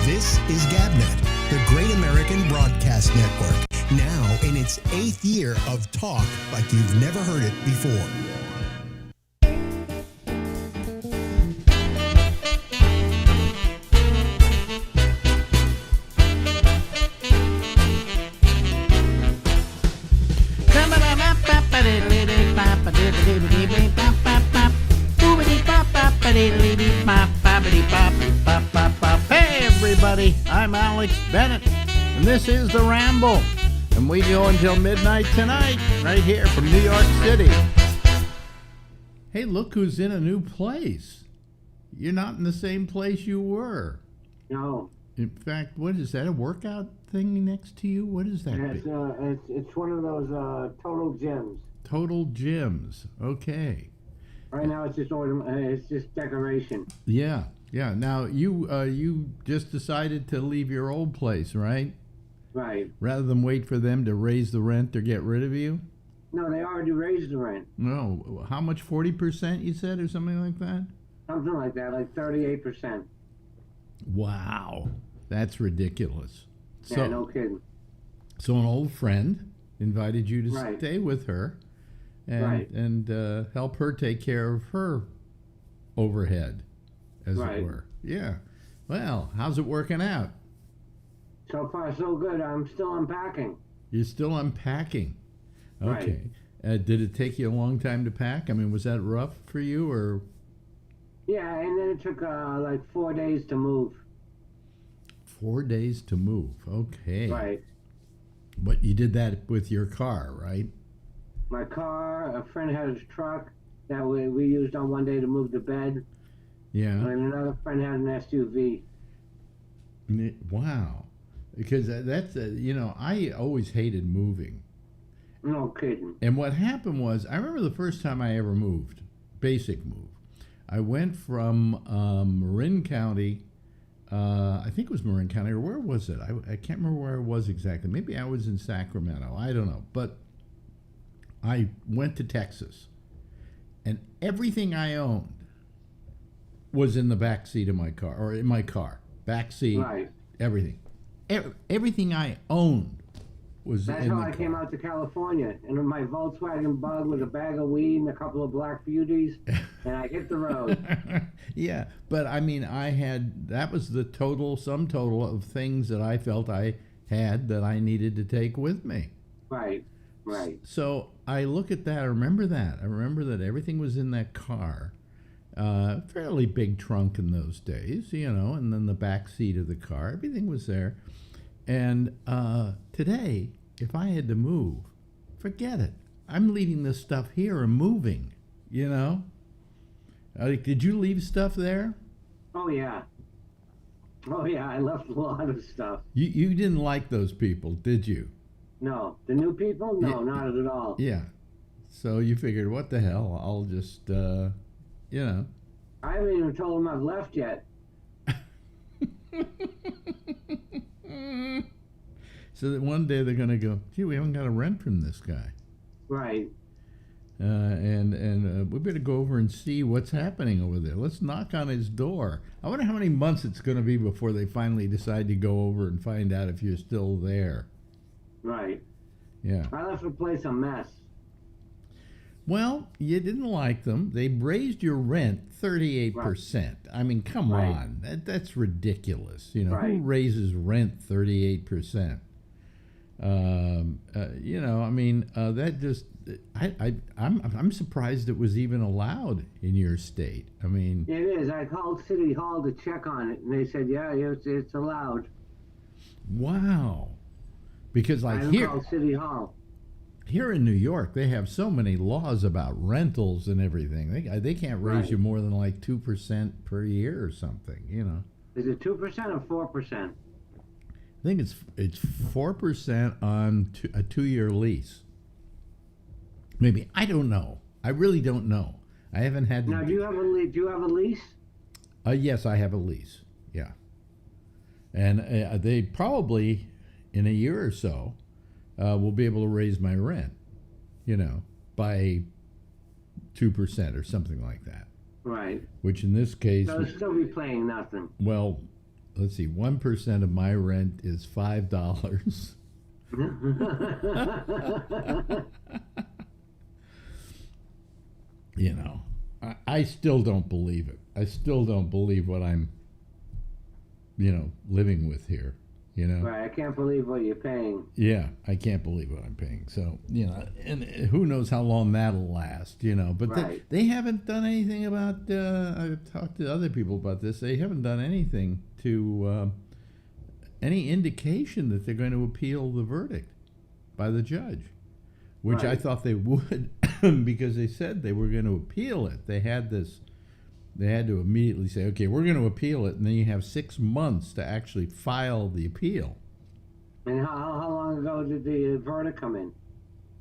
This is GabNet, the Great American Broadcast Network, now in its 8th year of talk like you've never heard it before. Hey everybody, I'm Alex Bennett, and this is the Ramble, and we go until midnight tonight, right here from New York City. Hey, look who's in a new place. You're not in the same place you were. No. In fact, what is that, a workout thing next to you? What is that? It's one of those total gyms. Total gyms. Okay. Right now, it's just decoration. Yeah. Now you just decided to leave your old place, right? Right. Rather than wait for them to raise the rent or get rid of you. No, they already raised the rent. No, how much? 40% you said, or something like that. Something like that, like 38%. Wow, that's ridiculous. Yeah, no kidding. So an old friend invited you to Right. stay with her, and Right. and help her take care of her overhead, as Right. it were. Yeah. Well, how's it working out? So far, so good. I'm still unpacking. You're still unpacking. Okay. Right. Did it take you a long time to pack? I mean, was that rough for you, or? Yeah, and then it took like 4 days to move. 4 days to move. Okay. Right. But you did that with your car, right? My car, a friend had his truck that we used on one day to move the bed, Yeah. and another friend had an SUV. Wow. Because that's, I always hated moving. No kidding. And what happened was, I remember the first time I ever moved, basic move. I went from Marin County, I think it was Marin County, or where was it? I can't remember where I was exactly. Maybe I was in Sacramento. I don't know. But I went to Texas, and everything I owned was in the back seat of my car, or in my car. Back seat, Right. everything. Everything I owned was That's in how the I car. came out to California, in my Volkswagen Bug with a bag of weed and a couple of black beauties, and I hit the road. Yeah, but I mean, that was the sum total of things that I felt I had that I needed to take with me. Right. So I look at that, I remember that everything was in that car. Fairly big trunk in those days, and then the back seat of the car, everything was there. And today, if I had to move, forget it. I'm leaving this stuff here and moving, Did you leave stuff there? Oh yeah, I left a lot of stuff. You didn't like those people, did you? No, the new people? No, not at all. Yeah. So you figured, what the hell? I'll just, I haven't even told them I've left yet. So that one day they're going to go, gee, we haven't got a rent from this guy. Right. And we better go over and see what's happening over there. Let's knock on his door. I wonder how many months it's going to be before they finally decide to go over and find out if you're still there. Right. Yeah. I left the place a mess. Well, you didn't like them. They raised your rent 38%. Right. I mean, come on. That's ridiculous. Who raises rent 38%? That just, I'm surprised it was even allowed in your state. I mean, it is. I called City Hall to check on it, and they said, yeah, it's allowed. Wow. Because I called City Hall. Here in New York, they have so many laws about rentals and everything. They can't raise you more than like 2% per year or something. Is it 2% or 4%? I think it's 4% on a 2-year lease. Maybe, I don't know. I really don't know. I haven't had. Now, do you have a lease? Yes, I have a lease. Yeah, and they probably in a year or so will be able to raise my rent. By 2% or something like that. Right. Which in this case, So they'll still be paying nothing. Well, let's see, 1% of my rent is $5. You know, I still don't believe it. I still don't believe what I'm, living with here. Right, I can't believe what you're paying. Yeah, I can't believe what I'm paying. So, and who knows how long that'll last, But Right. they haven't done anything about, I've talked to other people about this, they haven't done anything to, any indication that they're going to appeal the verdict by the judge, which I Right. thought they would because they said they were going to appeal it. They had to immediately say, okay, we're going to appeal it, and then you have 6 months to actually file the appeal. And how long ago did the verdict come in?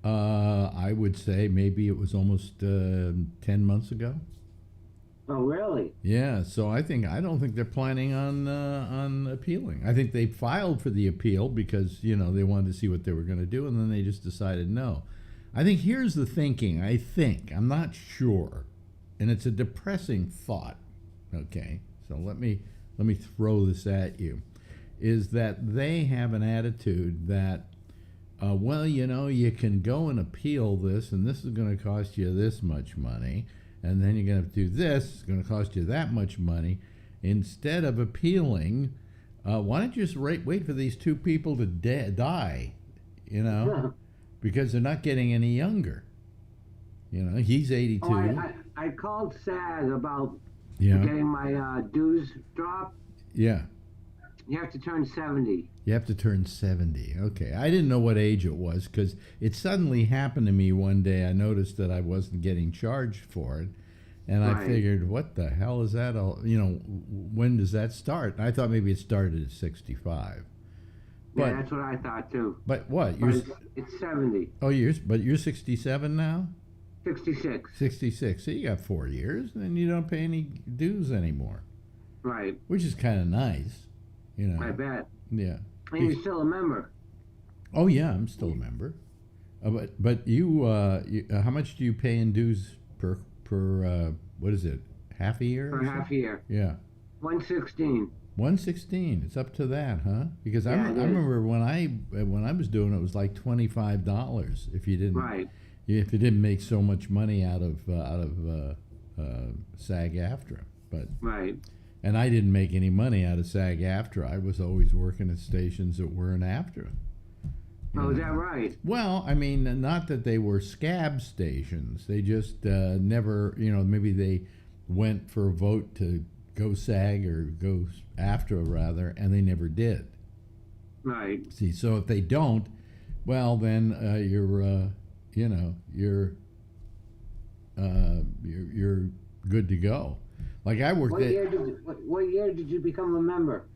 I would say maybe it was almost 10 months ago. Oh, really? Yeah, so I don't think they're planning on appealing. I think they filed for the appeal because they wanted to see what they were going to do, and then they just decided no. I think here's the thinking. I'm not sure, and it's a depressing thought. Okay, so let me throw this at you. Is that they have an attitude that, you can go and appeal this, and this is going to cost you this much money. And then you're going to have to do this, it's going to cost you that much money. Instead of appealing, why don't you just wait for these two people to die, because they're not getting any younger. He's 82. Oh, I called SAG about Yeah. getting my dues dropped. Yeah. You have to turn 70. You have to turn 70. Okay. I didn't know what age it was because it suddenly happened to me one day. I noticed that I wasn't getting charged for it. And I Right. figured, what the hell is that? When does that start? And I thought maybe it started at 65. But, Yeah, that's what I thought too. but what? But it's 70. You're 67 now? 66. 66. So you got 4 years, and you don't pay any dues anymore, Right. which is kind of nice. I bet. Yeah. And you're still a member. Oh yeah, I'm still a member. But you, how much do you pay in dues per what is it? Half a year? For or half a so? year. Yeah. 116. 116. It's up to that, huh? Because I Yeah, it is. remember when I was doing it was like $25 if you didn't Right. if you didn't make so much money out of SAG-AFTRA. But Right. and I didn't make any money out of SAG-AFTRA. I was always working at stations that weren't AFTRA. Oh, is that right? Well, I mean, not that they were scab stations. They just never, maybe they went for a vote to go SAG or go AFTRA rather, and they never did. Right. See, so if they don't, well, then you're good to go. Like I worked What at. year did you become a member?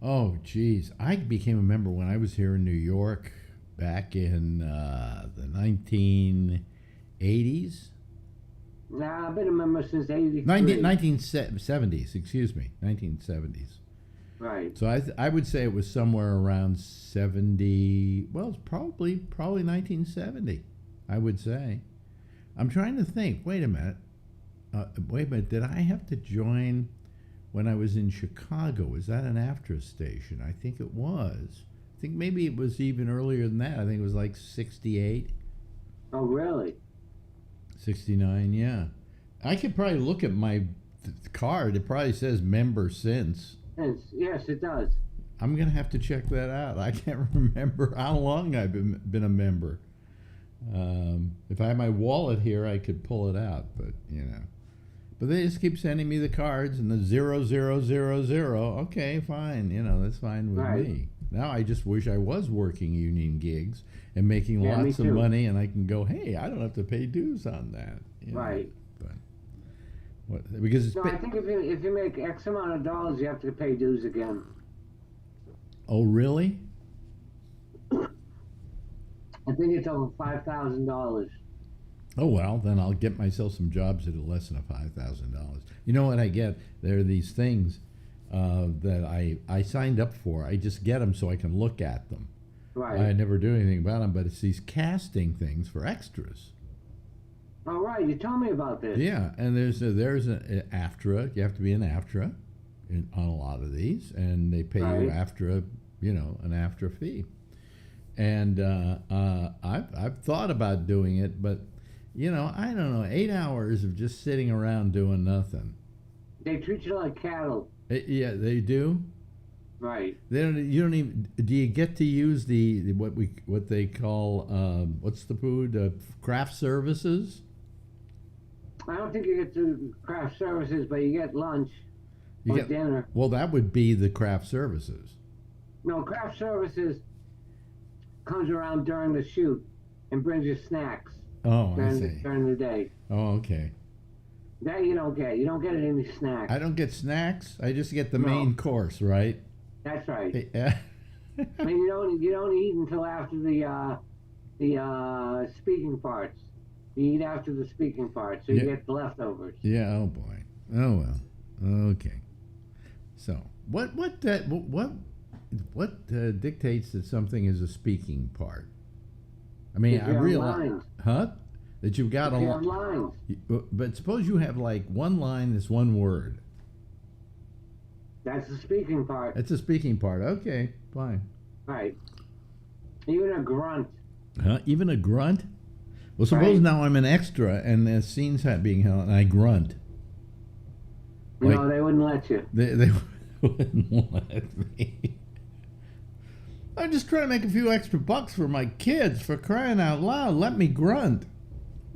Oh, geez. I became a member when I was here in New York back in the 1980s. Nah, I've been a member since 83. 1970s, excuse me. 1970s. Right. So I would say it was somewhere around 70. Well, it's probably 1970, I would say. I'm trying to think. Wait a minute. Did I have to join when I was in Chicago? Was that an AFTRA station? I think it was. I think maybe it was even earlier than that. I think it was like 68, Oh, really? 69, yeah. I could probably look at my card. It probably says member since. Yes, it does. I'm going to have to check that out. I can't remember how long I've been a member. If I had my wallet here, I could pull it out, but But they just keep sending me the cards and the 0000. Okay, fine. That's fine with Right. me. Now I just wish I was working union gigs and making Yeah, me lots of too. money, and I can go, hey, I don't have to pay dues on that. Right. But because it's No, I think if you make X amount of dollars, you have to pay dues again. oh really? I think it's over $5,000. Oh well, then I'll get myself some jobs that are less than $5,000. You know what I get? There are these things that I signed up for. I just get them so I can look at them. Right. I never do anything about them, but it's these casting things for extras. All right, you told me about this. Yeah, and there's an AFTRA. You have to be an AFTRA, on a lot of these, and they pay you after an after fee. And I've thought about doing it, but I don't know, 8 hours of just sitting around doing nothing. They treat you like cattle. Yeah, they do. Right. They don't. You don't even. Do you get to use the what they call what's the food, craft services? I don't think you get to craft services, but you get lunch or dinner. Well, that would be the craft services. No, craft services comes around during the shoot and brings you snacks. Oh, during I see. During the day. Oh, okay. That you don't get. You don't get any snacks. I don't get snacks. I just get the main course, right? That's right. Yeah. And you don't eat until after the speaking parts. You eat after the speaking part, so you get the leftovers. Yeah. Oh boy. Oh well. Okay. So what dictates that something is a speaking part? I mean, I realize, that you've got lines. But suppose you have like one line that's one word. That's the speaking part. That's the speaking part. Okay, fine. Right. Even a grunt. Even a grunt? Well, suppose now I'm an extra and the scene's being held and I grunt. No, they wouldn't let you. They wouldn't let me. I'm just trying to make a few extra bucks for my kids, for crying out loud. Let me grunt.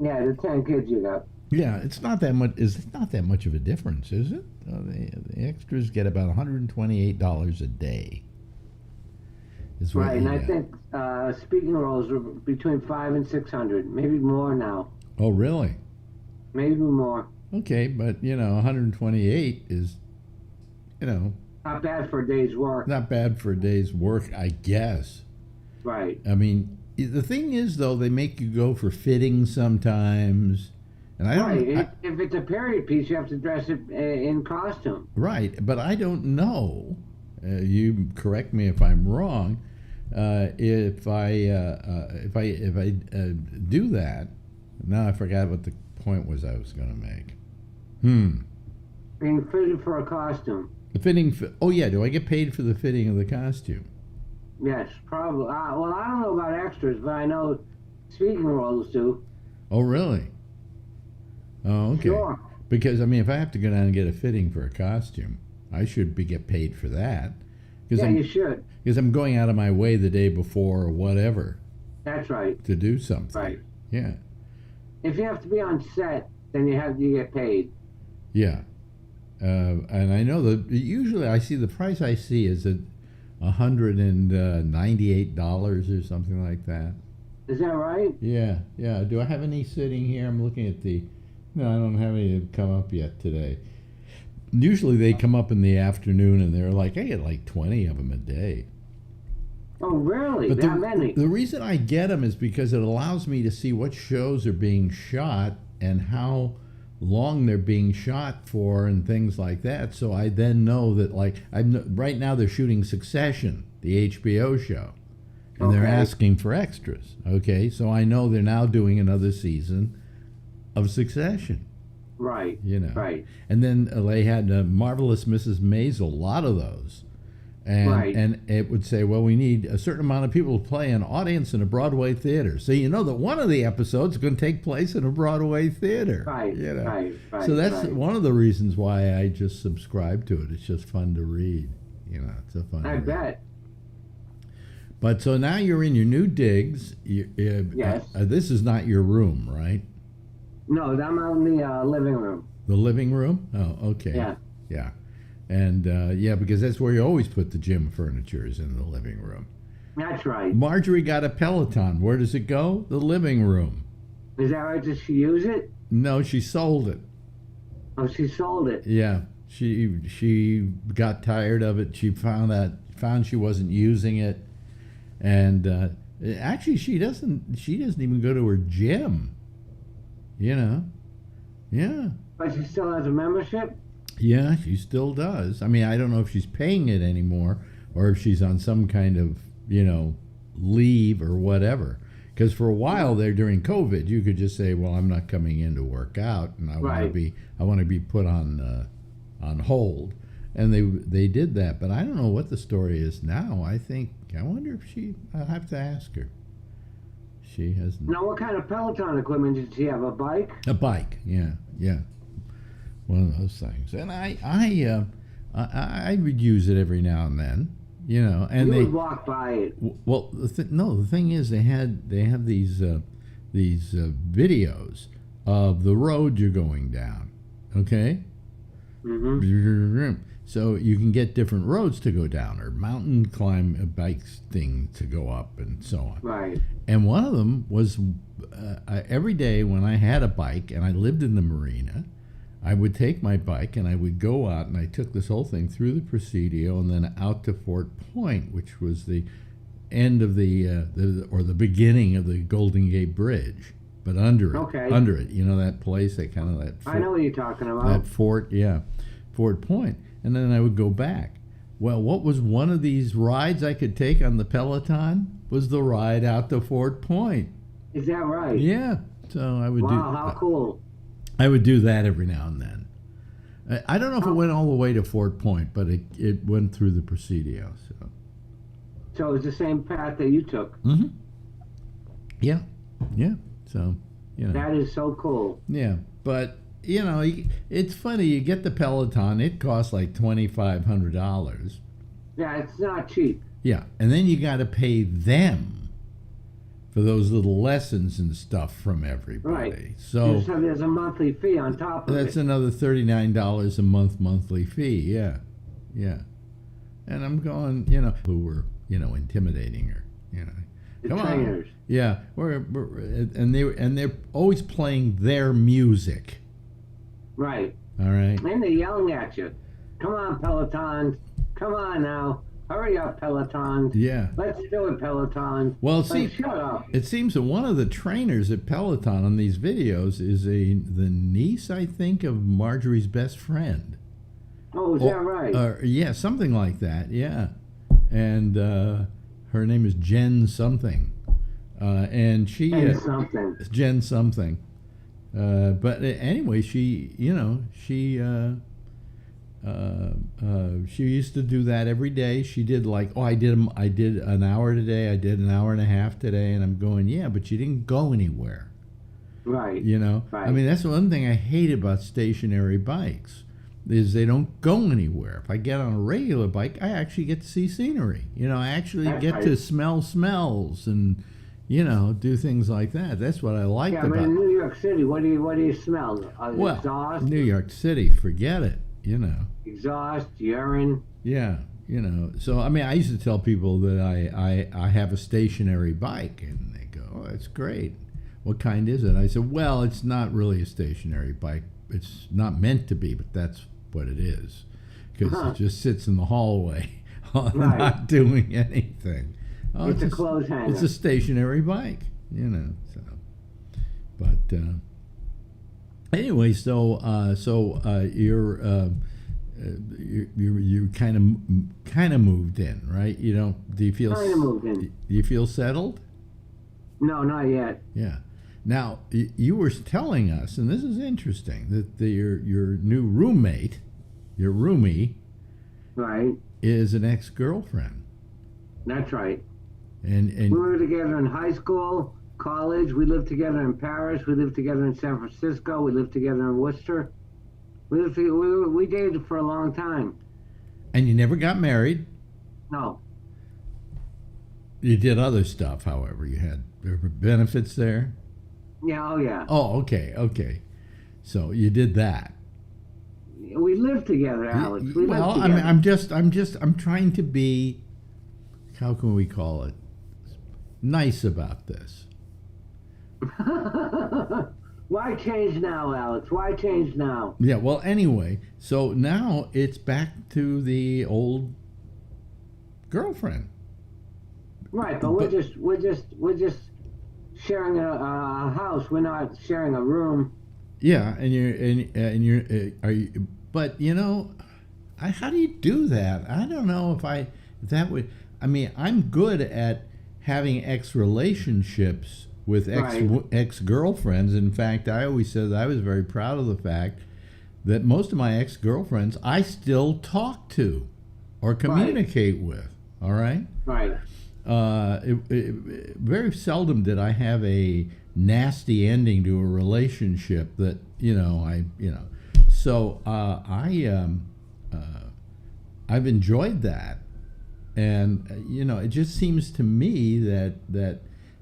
Yeah, the 10 kids you got. Yeah, it's not that much. It's not that much of a difference, is it? The extras get about $128 a day. Right, and I think speaking roles are between $500 and $600, maybe more now. Oh, really? Maybe more. Okay, but 128 is, not bad for a day's work. Not bad for a day's work, I guess. Right. I mean, the thing is, though, they make you go for fittings sometimes. And I don't, if it's a period piece, you have to dress it in costume. Right, but I don't know. You correct me if I'm wrong. If I do that, now I forgot what the point was I was going to make. Being fitted for a costume. The fitting. Oh yeah, do I get paid for the fitting of the costume? Yes, probably. Well, I don't know about extras, but I know speaking roles do. Oh really? Oh, okay. Sure. Because I mean, if I have to go down and get a fitting for a costume, I should get paid for that. Yeah, you should. Because I'm going out of my way the day before or whatever. That's right. To do something. Right. Yeah. If you have to be on set, then you get paid. Yeah. And I know that usually I see the price I see is at $198 or something like that. Is that right? Yeah, yeah. Do I have any sitting here? I'm looking at no, I don't have any that come up yet today. Usually they come up in the afternoon and they're like, I get like 20 of them a day. Oh, really? But that many? The reason I get them is because it allows me to see what shows are being shot and how long they're being shot for and things like that. So I then know that, like, right now they're shooting Succession, the HBO show, and they're asking for extras. Okay, so I know they're now doing another season of Succession. Right. Right. And then they had Marvelous Mrs. Maisel, a lot of those. And it would say, well, we need a certain amount of people to play an audience in a Broadway theater. So you know that one of the episodes is going to take place in a Broadway theater. Right, right. So that's one of the reasons why I just subscribe to it. It's just fun to read. It's a fun read. Bet. But so now you're in your new digs. Yes. This is not your room, right? No, I'm out in the living room. The living room? Oh, okay. Yeah. Yeah. And, because that's where you always put the gym furniture, is in the living room. That's right. Marjorie got a Peloton. Where does it go? The living room. Is that right? Does she use it? No, she sold it. Oh, she sold it. Yeah. She got tired of it. She found she wasn't using it. And actually she doesn't even go to her gym. Yeah. But she still has a membership? Yeah, she still does. I mean, I don't know if she's paying it anymore or if she's on some kind of, leave or whatever. Because for a while there during COVID, you could just say, well, I'm not coming in to work out and I want to be put on hold. and they did that. But I don't know what the story is now. I wonder if I'll have to ask her. She has Now, what kind of Peloton equipment did she have? A bike? a bike. Yeah, one of those things. And I would use it every now and then, And You they would walk by it. well, the thing is, they have these videos of the road you're going down. Okay. Mm-hmm. So you can get different roads to go down, or mountain climb a bike thing to go up, and so on. Right. And one of them was every day when I had a bike and I lived in the marina, I would take my bike and I would go out, and I took this whole thing through the Presidio and then out to Fort Point, which was the end of the beginning of the Golden Gate Bridge, but under it. Okay. Under it, that place, that fort, I know what you're talking about. that fort, Fort Point. And then I would go back. Well, what was one of these rides I could take on the Peloton? Was the ride out to Fort Point. Is that right? Yeah. So I would Wow, how cool. I would do that every now and then. I don't know if it went all the way to Fort Point, but it went through the Presidio. So it's the same path that you took. Mm-hmm. Yeah. So, That is so cool. Yeah, but it's funny. You get the Peloton; it costs like $2,500. Yeah, it's not cheap. Yeah, and then you got to pay them for those little lessons and stuff from everybody. Right. So There's a monthly fee on top of that's it. another $39 a month monthly fee. Yeah. And I'm going, who were intimidating her. The Come trainers. on. Yeah, and they're always playing their music. Right. All right. And they're yelling at you. Come on, Peloton. Come on now. Hurry up, Peloton. Yeah. Let's do it, Peloton. Well, Like, shut up. it seems that one of the trainers at Peloton on these videos is the niece, I think, of Marjorie's best friend. Oh, is that right? Yeah, something like that. Yeah, and her name is Jen something, and she And something. Jen something. But anyway, she used to do that every day. She did I did an hour today. I did an hour and a half today, and I'm going, yeah, but you didn't go anywhere. Right. I mean, that's one thing I hate about stationary bikes is they don't go anywhere. If I get on a regular bike, I actually get to see scenery. I actually That's get right. to smell smells and do things like that. That's what I liked Yeah, but about in New York City, what do you smell? well, Exhaust? New York City, forget it. Exhaust, urine. Yeah, So I mean, I used to tell people that I have a stationary bike, and they go, "Oh, that's great. What kind is it?" I said, "Well, it's not really a stationary bike. It's not meant to be, but that's what it is, because it just sits in the hallway, Right. not doing anything. Oh, It's a clothes hanger. It's a stationary bike, So, but anyway, so you kind of moved in, right? Do you feel Kind of moved in. Do you feel settled? No, not yet. Yeah. Now you were telling us, and this is interesting, that your new roommate, your roomie, Right. is an ex-girlfriend, That's right. and We were together in high school, college. We lived together in Paris. We lived together in San Francisco. We lived together in Worcester. We dated for a long time. you never got married. No. You did other stuff, however. There were benefits there. Yeah, oh yeah. Oh, okay. So you did that. We lived together, Alex. We lived Well, together. I'm trying to be, how can we call it, nice about this. Why change now, Alex? Why change now? Yeah, well, anyway, so now it's back to the old girlfriend. Right, but we're just sharing a house. We're not sharing a room. Yeah, and you're are you? But how do you do that? I don't know if that would. I mean, I'm good at having relationships with Right. ex-girlfriends. In fact, I always said that I was very proud of the fact that most of my ex-girlfriends I still talk to or communicate with. All right? Right. Very seldom did I have a nasty ending to a relationship that, So I've enjoyed that. And, it just seems to me that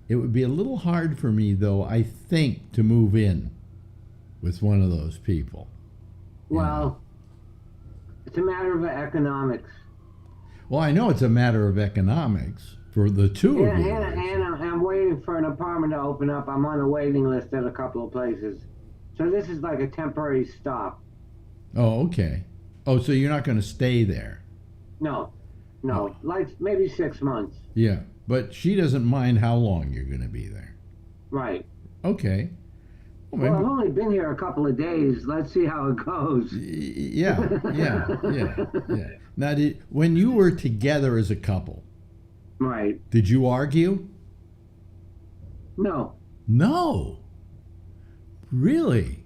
it would be a little hard for me, though, I think, to move in with one of those people. Well, it's a matter of economics. Well, I know it's a matter of economics for the two of you. And I'm waiting for an apartment to open up. I'm on a waiting list at a couple of places. So this is like a temporary stop. Oh, okay. Oh, so you're not going to stay there? No. Like maybe 6 months. Yeah, but she doesn't mind how long you're going to be there. Right. Okay. Well, I've only been here a couple of days. Let's see how it goes. Yeah. Now, when you were together as a couple, right? Did you argue? No. No. Really?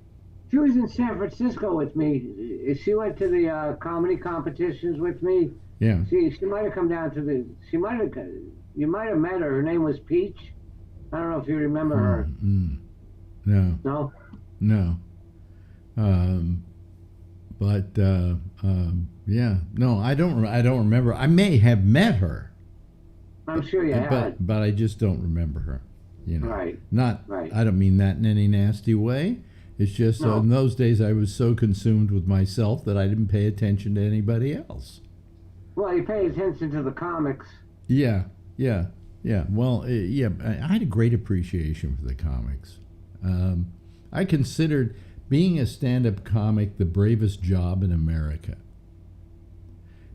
She was in San Francisco with me. She went to the comedy competitions with me. Yeah. She might have come down to the. You might have met her. Her name was Peach. I don't know if you remember her. No. No. No. Yeah. No, I don't remember. I may have met her. I'm sure you had. But I just don't remember her. Right. Right. I don't mean that in any nasty way. It's just in those days I was so consumed with myself that I didn't pay attention to anybody else. Well, you pay attention to the comics. Yeah. Well, I had a great appreciation for the comics. I considered being a stand-up comic the bravest job in America.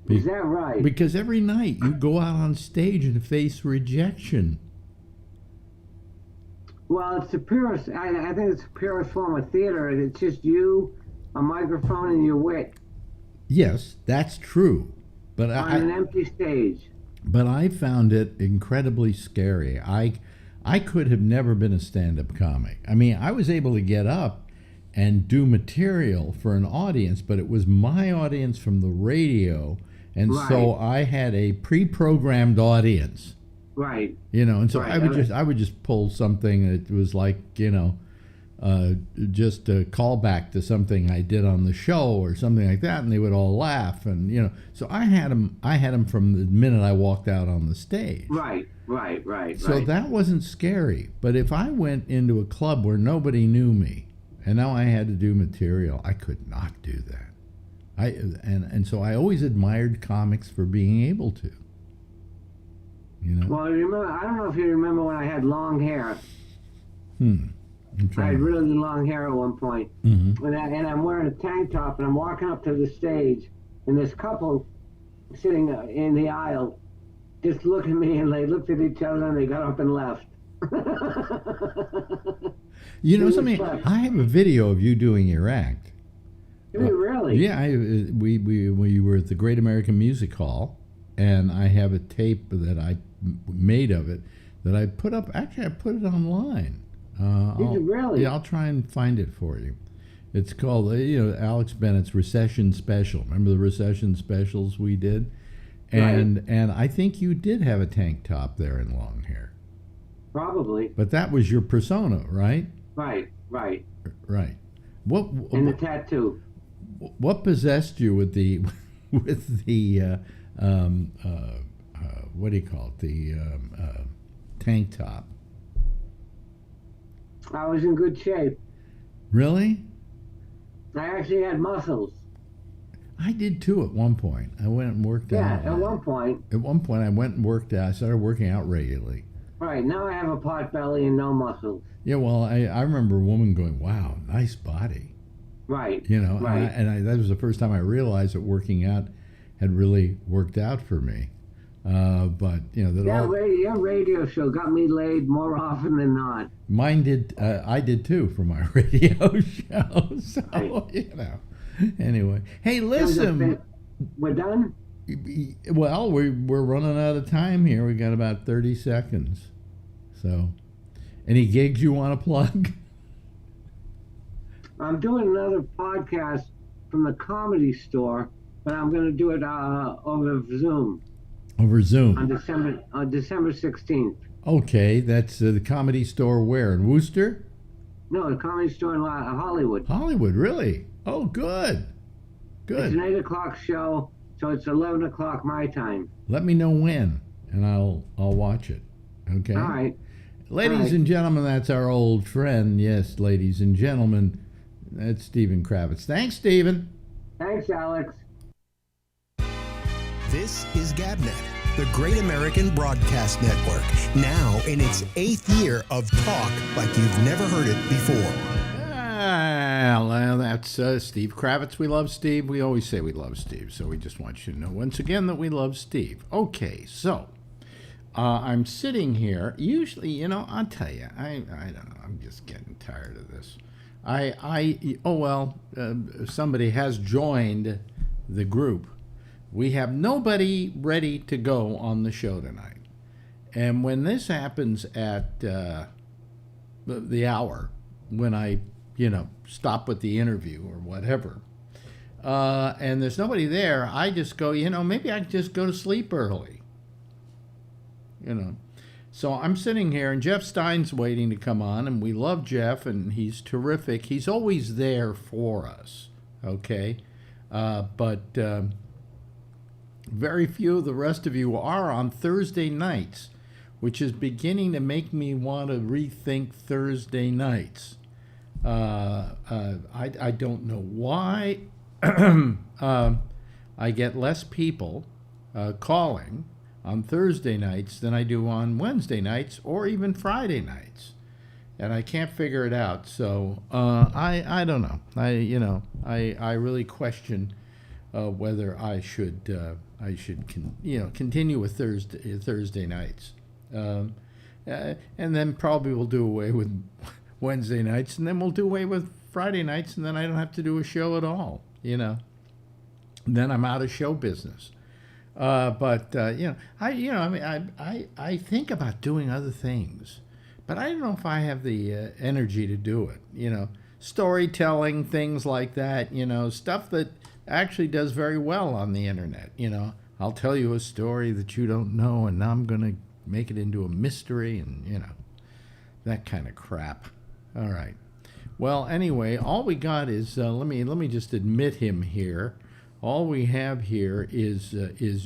Is that right? Because every night you go out on stage and face rejection. Well, it's the purest. I think it's the purest form of theater. It's just you, a microphone, and your wit. Yes, that's true. But on an empty stage. But I found it incredibly scary. I could have never been a stand-up comic. I mean, I was able to get up and do material for an audience, but it was my audience from the radio, and so I had a pre-programmed audience. Right. And so I would just pull something that was like, just a callback to something I did on the show or something like that, and they would all laugh, and so I had them from the minute I walked out on the stage. Right. So that wasn't scary. But if I went into a club where nobody knew me, and now I had to do material, I could not do that. And so I always admired comics for being able to. Well, I don't know if you remember when I had long hair. I had really long hair at one point. Mm-hmm. And I'm wearing a tank top, and I'm walking up to the stage, and this couple sitting in the aisle just looked at me, and they looked at each other, and they got up and left. Something? I have a video of you doing your act. Really? Yeah, we were at the Great American Music Hall, and I have a tape that I made of it that I put up. Actually, I put it online. Did you really? Yeah, I'll try and find it for you. It's called, Alex Bennett's Recession Special. Remember the recession specials we did? And I think you did have a tank top there and long hair. Probably. But that was your persona, right? Right. And the tattoo. What possessed you with the what do you call it? The tank top. I was in good shape. Really? I actually had muscles. I did too at one point. I went and worked out. Yeah, at one point. At one point I went and worked out. I started working out regularly. Right, now I have a pot belly and no muscles. Yeah, well, I remember a woman going, wow, nice body. Right. Right. And that was the first time I realized that working out had really worked out for me. But your radio show got me laid more often than not. Mine did. I did too for my radio show. So Anyway, hey, listen. We're done. Well, we're running out of time here. We got about 30 seconds. So, any gigs you want to plug? I'm doing another podcast from the Comedy Store, but I'm going to do it over Zoom. Over Zoom. On December 16th. Okay, that's the Comedy Store where? In Worcester? No, the Comedy Store in Hollywood. Hollywood, really? Oh, good. Good. It's an 8 o'clock show, so it's 11 o'clock my time. Let me know when, and I'll watch it. Okay? All right. Ladies and gentlemen, that's our old friend. Yes, ladies and gentlemen, that's Stephen Kravitz. Thanks, Stephen. Thanks, Alex. This is GabNet, the Great American Broadcast Network, now in its 8th year of talk like you've never heard it before. Well, that's Steve Kravitz. We love Steve. We always say we love Steve, so we just want you to know once again that we love Steve. Okay, so I'm sitting here. Usually, I'll tell you, I don't know. I'm just getting tired of this. Somebody has joined the group. We have nobody ready to go on the show tonight. And when this happens at the hour, when I, stop with the interview or whatever, and there's nobody there, I just go, maybe I can just go to sleep early. So I'm sitting here, and Jeff Stein's waiting to come on, and we love Jeff, and he's terrific. He's always there for us, okay? But very few of the rest of you are on Thursday nights, which is beginning to make me want to rethink Thursday nights. I don't know why. I get less people calling on Thursday nights than I do on Wednesday nights or even Friday nights, and I can't figure it out. So I don't know. I really question whether I should continue with Thursday nights, and then probably we'll do away with Wednesday nights, and then we'll do away with Friday nights, and then I don't have to do a show at all. Then I'm out of show business. I think about doing other things, but I don't know if I have the energy to do it. Storytelling, things like that. Stuff that actually does very well on the internet. I'll tell you a story that you don't know, and I'm gonna make it into a mystery, and that kind of crap. All right. Well, anyway, all we got is let me just admit him here. All we have here is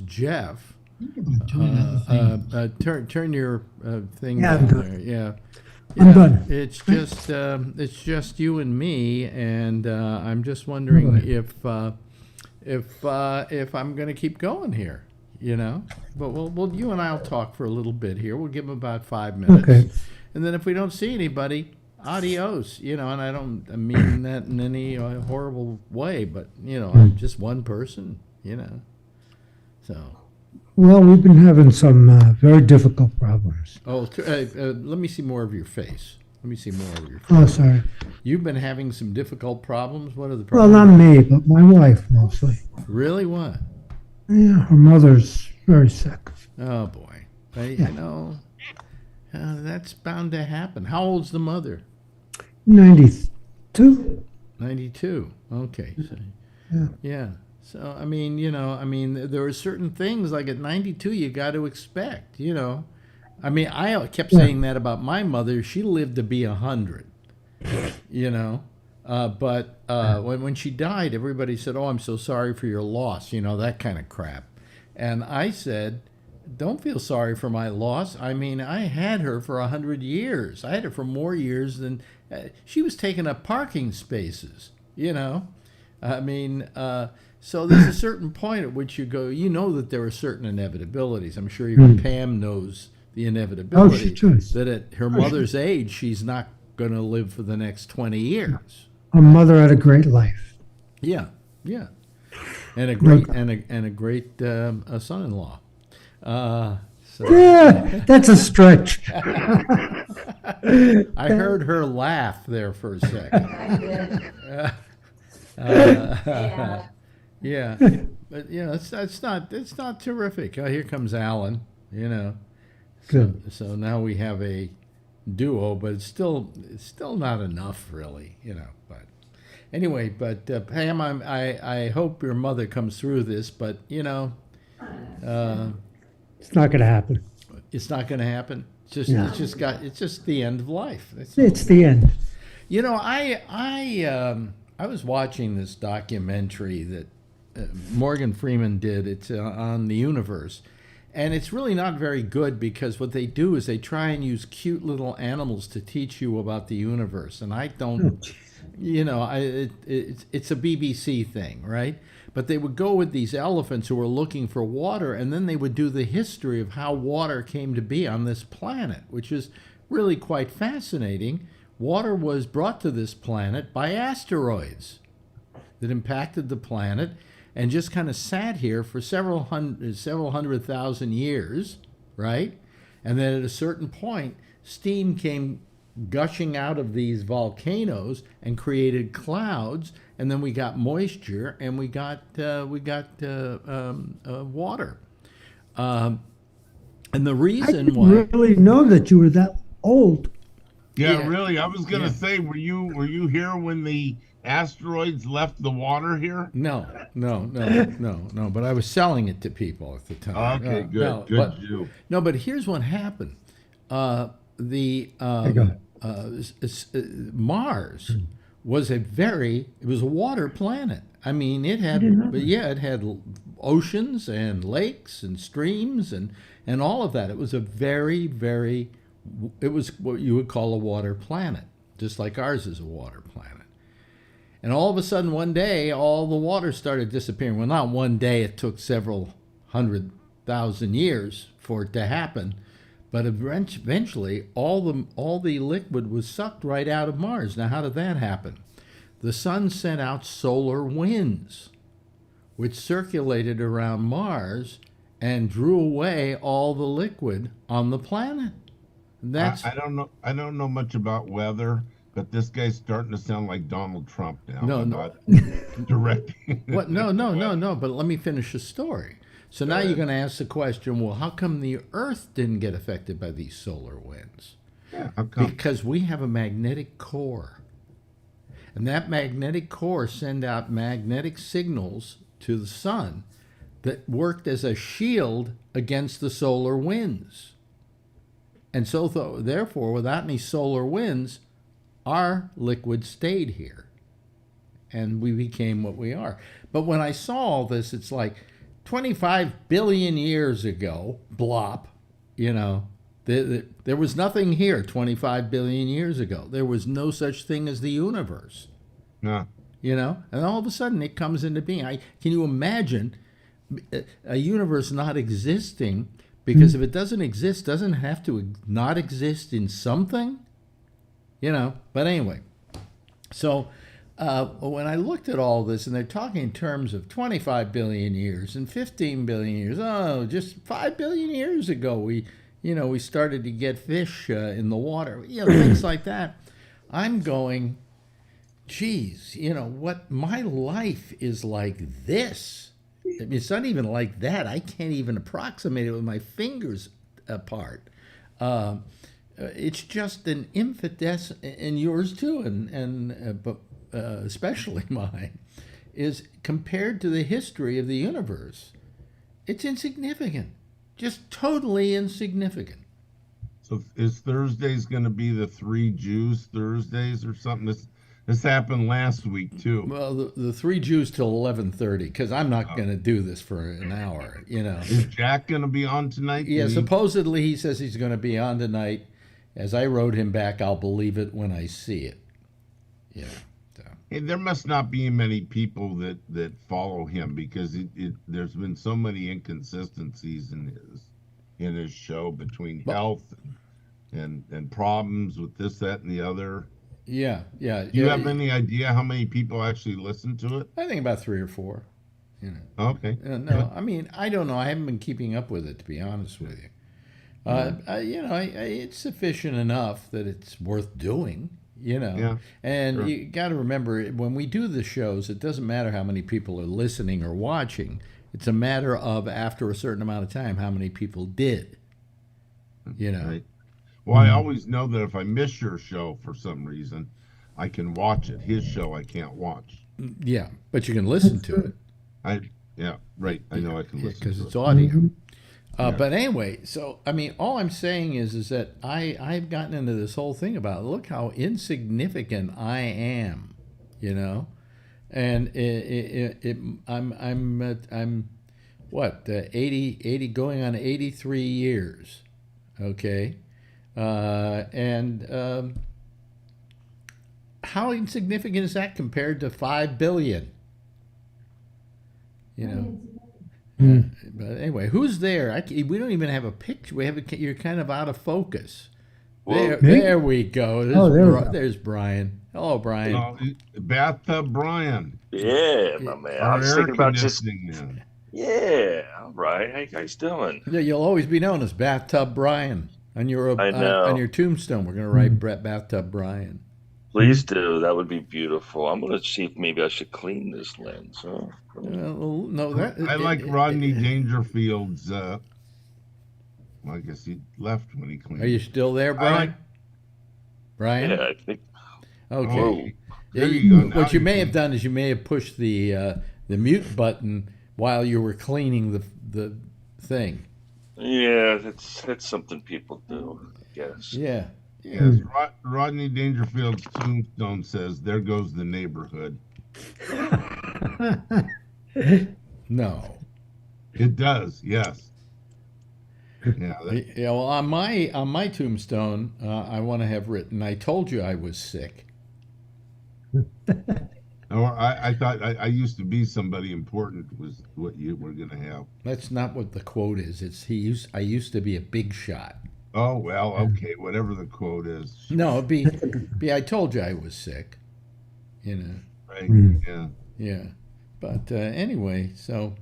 Jeff. Turn your thing down there. Yeah. I'm done. It's just you and me, and I'm just wondering if I'm going to keep going here. But we'll you and I'll talk for a little bit here. We'll give them about 5 minutes, okay. And then if we don't see anybody, adios. And I don't mean that in any horrible way, but I'm just one person. So. Well, we've been having some very difficult problems. Oh, let me see more of your face. Let me see more of your face. Oh, sorry. You've been having some difficult problems? What are the Well, problems? not me, but my wife mostly. Really? What? Yeah, her mother's very sick. Oh, boy. That's bound to happen. How old's the mother? 92. 92. Okay. So, Yeah. yeah. So, there are certain things like at 92 you got to expect, I kept saying that about my mother. She lived to be 100, but when she died, everybody said, "Oh, I'm so sorry for your loss," that kind of crap. And I said, don't feel sorry for my loss. I had her for 100 years. I had her for more years than she was taking up parking spaces, so there's a certain point at which you go, that there are certain inevitabilities. I'm sure even Pam knows the inevitability that at her mother's age, she's not going to live for the next 20 years. Her mother had a great life. Yeah, yeah. And a great son-in-law. That's a stretch. I heard her laugh there for a second. Yeah, but it's not terrific. Here comes Alan. So now we have a duo, but it's still not enough, really. But Anyway, but Pam, I hope your mother comes through this, but It's not going to happen. it's not going to happen. No. It's just the end of life. It's the end. I was watching this documentary that Morgan Freeman did. It's on the universe. And it's really not very good because what they do is they try and use cute little animals to teach you about the universe. And I don't, it's a BBC thing, right? But they would go with these elephants who were looking for water, and then they would do the history of how water came to be on this planet, which is really quite fascinating. Water was brought to this planet by asteroids that impacted the planet and just kind of sat here for several hundred thousand years, right? And then at a certain point, steam came gushing out of these volcanoes and created clouds, and then we got moisture and we got water. And the reason why I didn't really know that you were that old. Yeah, really. I was gonna say, were you here when the asteroids left the water here? No. But I was selling it to people at the time. Okay, good. But here's what happened. Mars was a water planet. I mean, it had oceans and lakes and streams and all of that. It was it was what you would call a water planet, just like ours is a water planet. And all of a sudden, one day, all the water started disappearing. Well, not one day. It took several 100,000 years for it to happen. But eventually, all the liquid was sucked right out of Mars. Now, how did that happen? The sun sent out solar winds, which circulated around Mars and drew away all the liquid on the planet. I don't know much about weather, but this guy's starting to sound like Donald Trump now. No. Directing. What? No. But let me finish the story. So now you're going to ask the question, well, how come the Earth didn't get affected by these solar winds? Yeah, how come? Because we have a magnetic core. And that magnetic core sent out magnetic signals to the sun that worked as a shield against the solar winds. And so, therefore, without any solar winds, our liquid stayed here. And we became what we are. But when I saw all this, it's like 25 billion years ago, blop, there was nothing here 25 billion years ago. There was no such thing as the universe. No. And all of a sudden it comes into being. Can you imagine a universe not existing? Because if it doesn't exist, doesn't it have to not exist in something? But anyway, so when I looked at all this, and they're talking in terms of 25 billion years and 15 billion years, just 5 billion years ago, we started to get fish in the water, things like that. I'm going, geez, what my life is like this. I mean, it's not even like that. I can't even approximate it with my fingers apart. It's just an infidescent, and yours too, but especially mine, is compared to the history of the universe. It's insignificant, just totally insignificant. So is Thursdays going to be the Three Jews Thursdays or something? This happened last week too. Well, the Three Jews till 11:30, because I'm not going to do this for an hour. Is Jack going to be on tonight? Yeah, supposedly he says he's going to be on tonight. As I wrote him back, I'll believe it when I see it. So. Hey, there must not be many people that follow him because there's been so many inconsistencies in his show between health and problems with this, that, and the other. Yeah. Do you have any idea how many people actually listen to it? I think about 3 or 4. Okay. No, I mean, I don't know. I haven't been keeping up with it, to be honest with you. It's sufficient enough that it's worth doing. Yeah, and sure. You got to remember, when we do the shows, it doesn't matter how many people are listening or watching. It's a matter of, after a certain amount of time, how many people did. Right. Well, I always know that if I miss your show for some reason, I can watch it. His show I can't watch. Yeah, but you can listen to it. Yeah, right. I know I can listen because to it's it. audio. But anyway, so I mean, all I'm saying is that I've gotten into this whole thing about look how insignificant I am, you know, and I'm what 80 going on 83 years, okay, and how insignificant is that compared to 5 billion? You know. But anyway, who's there? We don't even have a picture. You're kind of out of focus. Well, There we go. There's Brian. Hello, Brian. Oh, Bathtub Brian. yeah, my man. I Our was air thinking about just. conditioning man. Yeah, all right. How you guys doing? Yeah, you'll always be known as Bathtub Brian on your I know. on your tombstone. We're gonna write Bathtub Brian. Please do. That would be beautiful. I'm gonna see if maybe I should clean this lens. Huh? No, I like Rodney Dangerfield's. Well, I guess he left when he cleaned. Are you still there, Brian? Brian? Yeah, I think. Okay. Oh, Yeah, there you go. Now what you may can- have done is you may have pushed the mute button while you were cleaning the thing. Yeah, that's something people do, I guess. Yeah. Yes, Rodney Dangerfield's tombstone says, "There goes the neighborhood." No. It does, yes. Yeah, Yeah. Well, on my tombstone, I want to have written, "I told you I was sick." I thought I used to be somebody important was what you were going to have. That's not what the quote is. I used to be a big shot. Oh, well, okay, whatever the quote is. No, it'd be I told you I was sick. You know. Right, yeah. Yeah. But anyway, so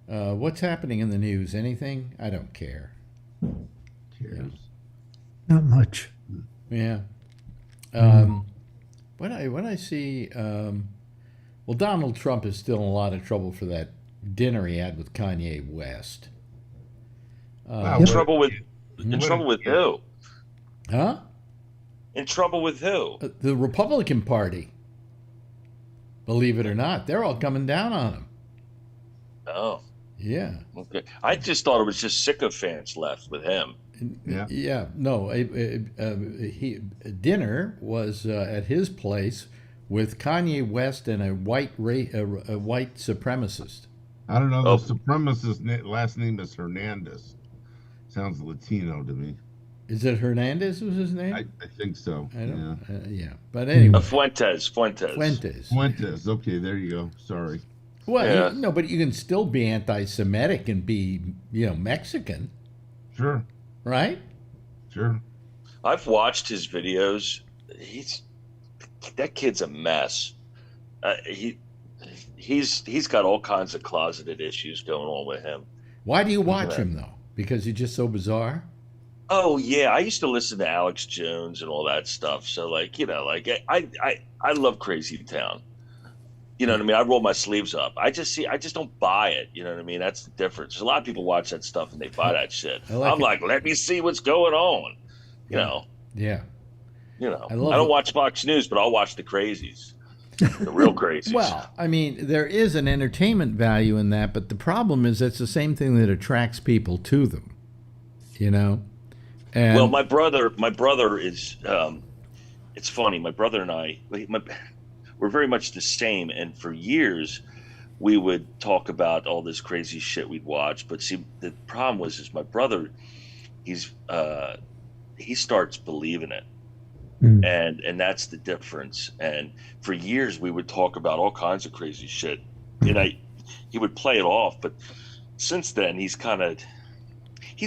what's happening in the news? Anything? I don't care. Cheers. Not much. Yeah. When I see, well, Donald Trump is still in a lot of trouble for that dinner he had with Kanye West. Wow, In what- trouble with what- who? Huh? In trouble with who? The Republican Party. Believe it or not, they're all coming down on him. Oh, Yeah. okay. I just thought it was just sycophants left with him. Yeah. Yeah. No. Dinner was at his place with Kanye West and a white supremacist. I don't know. The Oh. supremacist last name is Hernandez. Sounds Latino to me. Is it Hernandez? Was his name? I think so. I don't. Yeah. Yeah. But anyway, Fuentes. Fuentes. Fuentes. Okay, there you go. Sorry. Well, Yeah. no, but you can still be anti-Semitic and be, Mexican, Sure. right? Sure. I've watched his videos. That kid's a mess. He's got all kinds of closeted issues going on with him. Why do you watch him though? Because he's just so bizarre. Oh yeah, I used to listen to Alex Jones and all that stuff. So like I love Crazy Town. You know what I mean? I roll my sleeves up. I just don't buy it. You know what I mean? That's the difference. A lot of people watch that stuff and they buy that shit. I'm like, let me see what's going on. You know. Yeah. I don't watch Fox News, but I'll watch the crazies, the real crazies. Well, I mean, there is an entertainment value in that, but the problem is that's the same thing that attracts people to them. And well, my brother is. It's funny. My brother and I, we're very much the same. And for years, we would talk about all this crazy shit we'd watch. But see, the problem is my brother, he starts believing it. And that's the difference. And for years we would talk about all kinds of crazy shit, and he would play it off. But since then, he's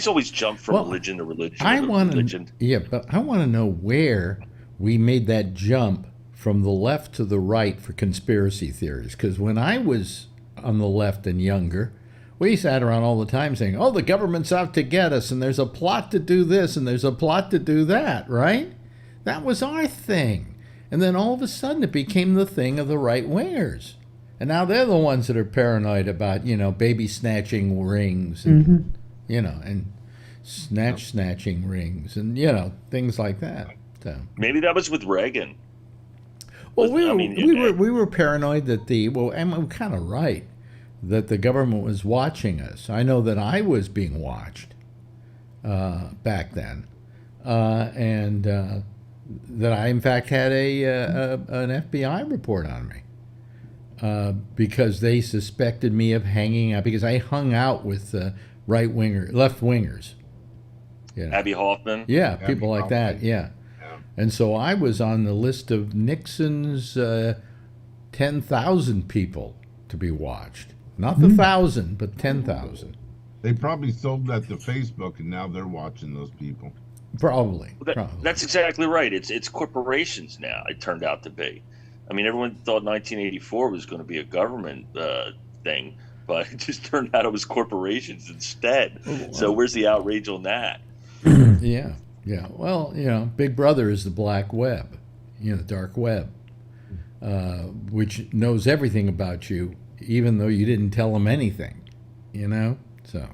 always jumped from religion to religion. But I want to know where we made that jump from the left to the right for conspiracy theories. Because when I was on the left and younger, we sat around all the time saying, "Oh, the government's out to get us, and there's a plot to do this, and there's a plot to do that," right? That was our thing. And then all of a sudden it became the thing of the right-wingers. And now they're the ones that are paranoid about, baby snatching rings and, and snatching rings and, things like that. So. Maybe that was with Reagan. Well, we were paranoid that and we're kind of right, that the government was watching us. I know that I was being watched back then, and that I in fact had an FBI report on me because they suspected me of hanging out, because I hung out with left wingers. You know. Abby Hoffman. Yeah, people like that. Yeah. And so I was on the list of Nixon's 10,000 people to be watched. Not the 1,000, but 10,000. They probably sold that to Facebook, and now they're watching those people. Probably. That's exactly right. It's corporations now, it turned out to be. I mean, everyone thought 1984 was going to be a government thing, but it just turned out it was corporations instead. So where's the outrage on that? Yeah. Yeah, well, Big Brother is the black web, the dark web, which knows everything about you, even though you didn't tell them anything, So,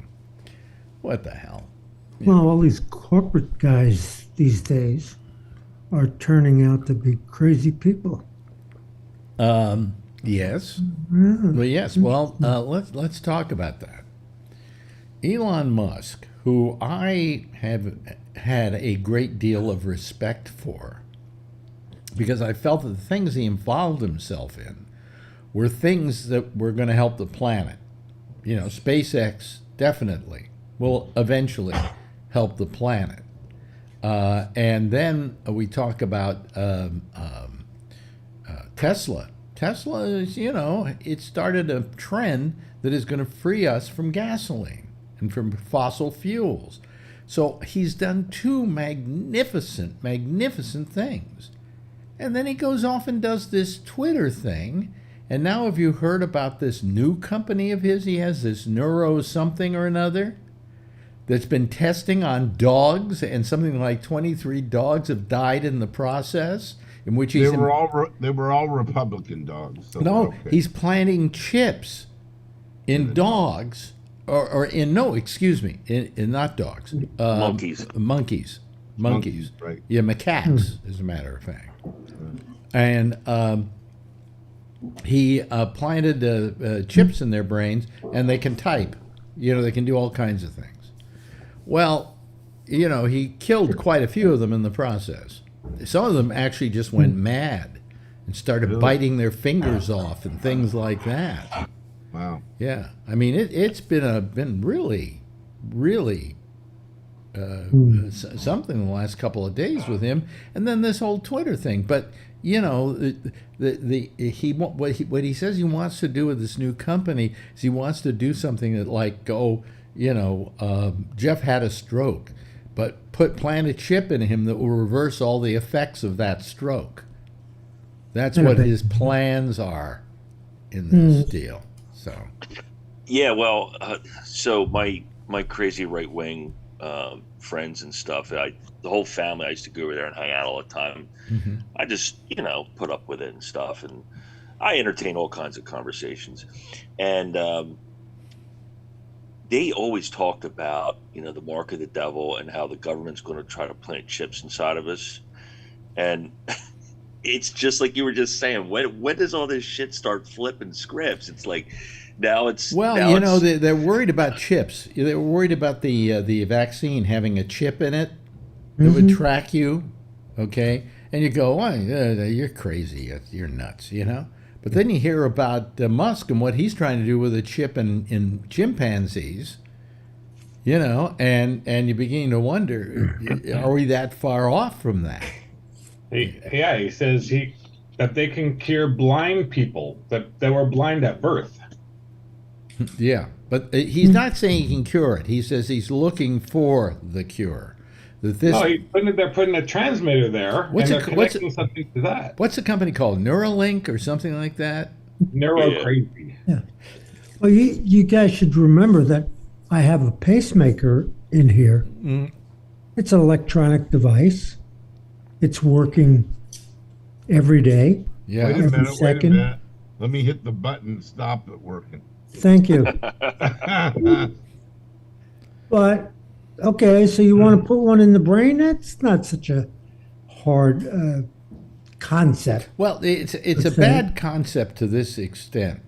what the hell? Well, all these corporate guys these days are turning out to be crazy people. Yes. Yeah. Well, yes. Well, let's talk about that. Elon Musk, who I have had a great deal of respect for, because I felt that the things he involved himself in were things that were going to help the planet. SpaceX definitely will eventually help the planet. And then we talk about Tesla. Tesla is, it started a trend that is going to free us from gasoline and from fossil fuels. So he's done two magnificent things. And then he goes off and does this Twitter thing. And now have you heard about this new company of his? He has this neuro something or another that's been testing on dogs, and something like 23 dogs have died in the process. In which they were all Republican dogs. So no, okay. He's planting chips in dogs. In not dogs. Monkeys. Right. Yeah, macaques, as a matter of fact. And he planted chips in their brains, and they can type. They can do all kinds of things. Well, he killed quite a few of them in the process. Some of them actually just went mad and started biting their fingers off and things like that. Wow. Yeah, I mean it's been really something the last couple of days with him, and then this whole Twitter thing. But what he says he wants to do with this new company is he wants to do something that Jeff had a stroke, but plant a chip in him that will reverse all the effects of that stroke. That's what his plans are in this deal. So, yeah, well, so my crazy right wing friends and stuff, the whole family, I used to go over there and hang out all the time. Mm-hmm. I just put up with it and stuff, and I entertain all kinds of conversations, and they always talked about the mark of the devil and how the government's going to try to plant chips inside of us, and it's just like you were just saying. When does all this shit start flipping scripts? It's like now it's they're worried about chips. They're worried about the vaccine having a chip in it that would track you, okay? And you go, oh, you're crazy, you're nuts, But then you hear about Musk and what he's trying to do with a chip in chimpanzees, and you begin to wonder, are we that far off from that? He says that they can cure blind people that were blind at birth. Yeah, but he's not saying he can cure it. He says he's looking for the cure. They're putting a transmitter there, and they're connecting something to that. What's the company called? Neuralink or something like that? Crazy. Yeah. Well, you guys should remember that I have a pacemaker in here. Mm. It's an electronic device. It's working every day. Yeah. Wait a minute. Let me hit the button. Stop it working. Thank you. But, okay, so you want to put one in the brain? That's not such a hard concept. Well, it's a bad concept to this extent.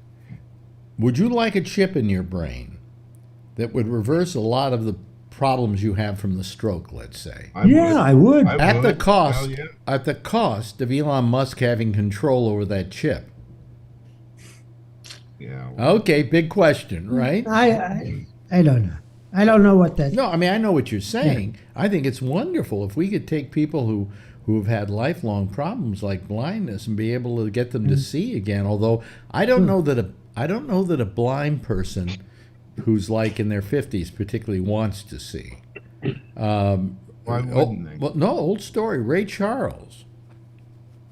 Would you like a chip in your brain that would reverse a lot of the problems you have from the stroke, let's say? I would. At the cost, Hell yeah. at the cost of Elon Musk having control over that chip. Yeah. Okay, big question, right? I don't know. I don't know what that. No, I mean, I know what you're saying. I think it's wonderful if we could take people who have had lifelong problems like blindness and be able to get them to see again. Although I don't know that a blind person who's like in their 50s particularly wants to see. Why wouldn't they? Well, no, old story. Ray Charles,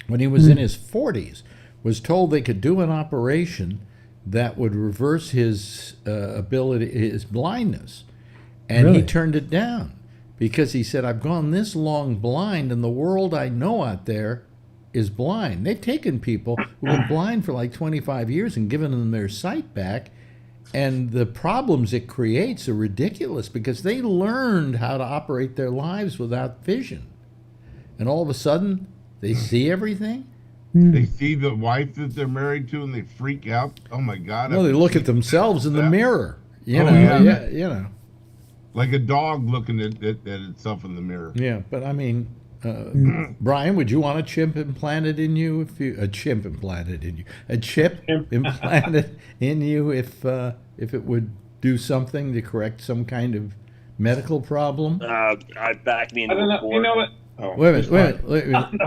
when he was in his 40s, was told they could do an operation that would reverse his his blindness. And Really? he turned it down because he said, I've gone this long blind, and the world I know out there is blind. They've taken people who've been blind for like 25 years and given them their sight back, and the problems it creates are ridiculous because they learned how to operate their lives without vision. And all of a sudden, they see everything. They see the wife that they're married to and they freak out. Oh my God! No, they look at themselves in the mirror. You know, yeah. you know. Like a dog looking at itself in the mirror. Yeah, but I mean, Brian, would you want a chip implanted in you if a chip implanted in you if it would do something to correct some kind of medical problem? I back me into I don't a know. board. You know what? Oh, Wait a minute.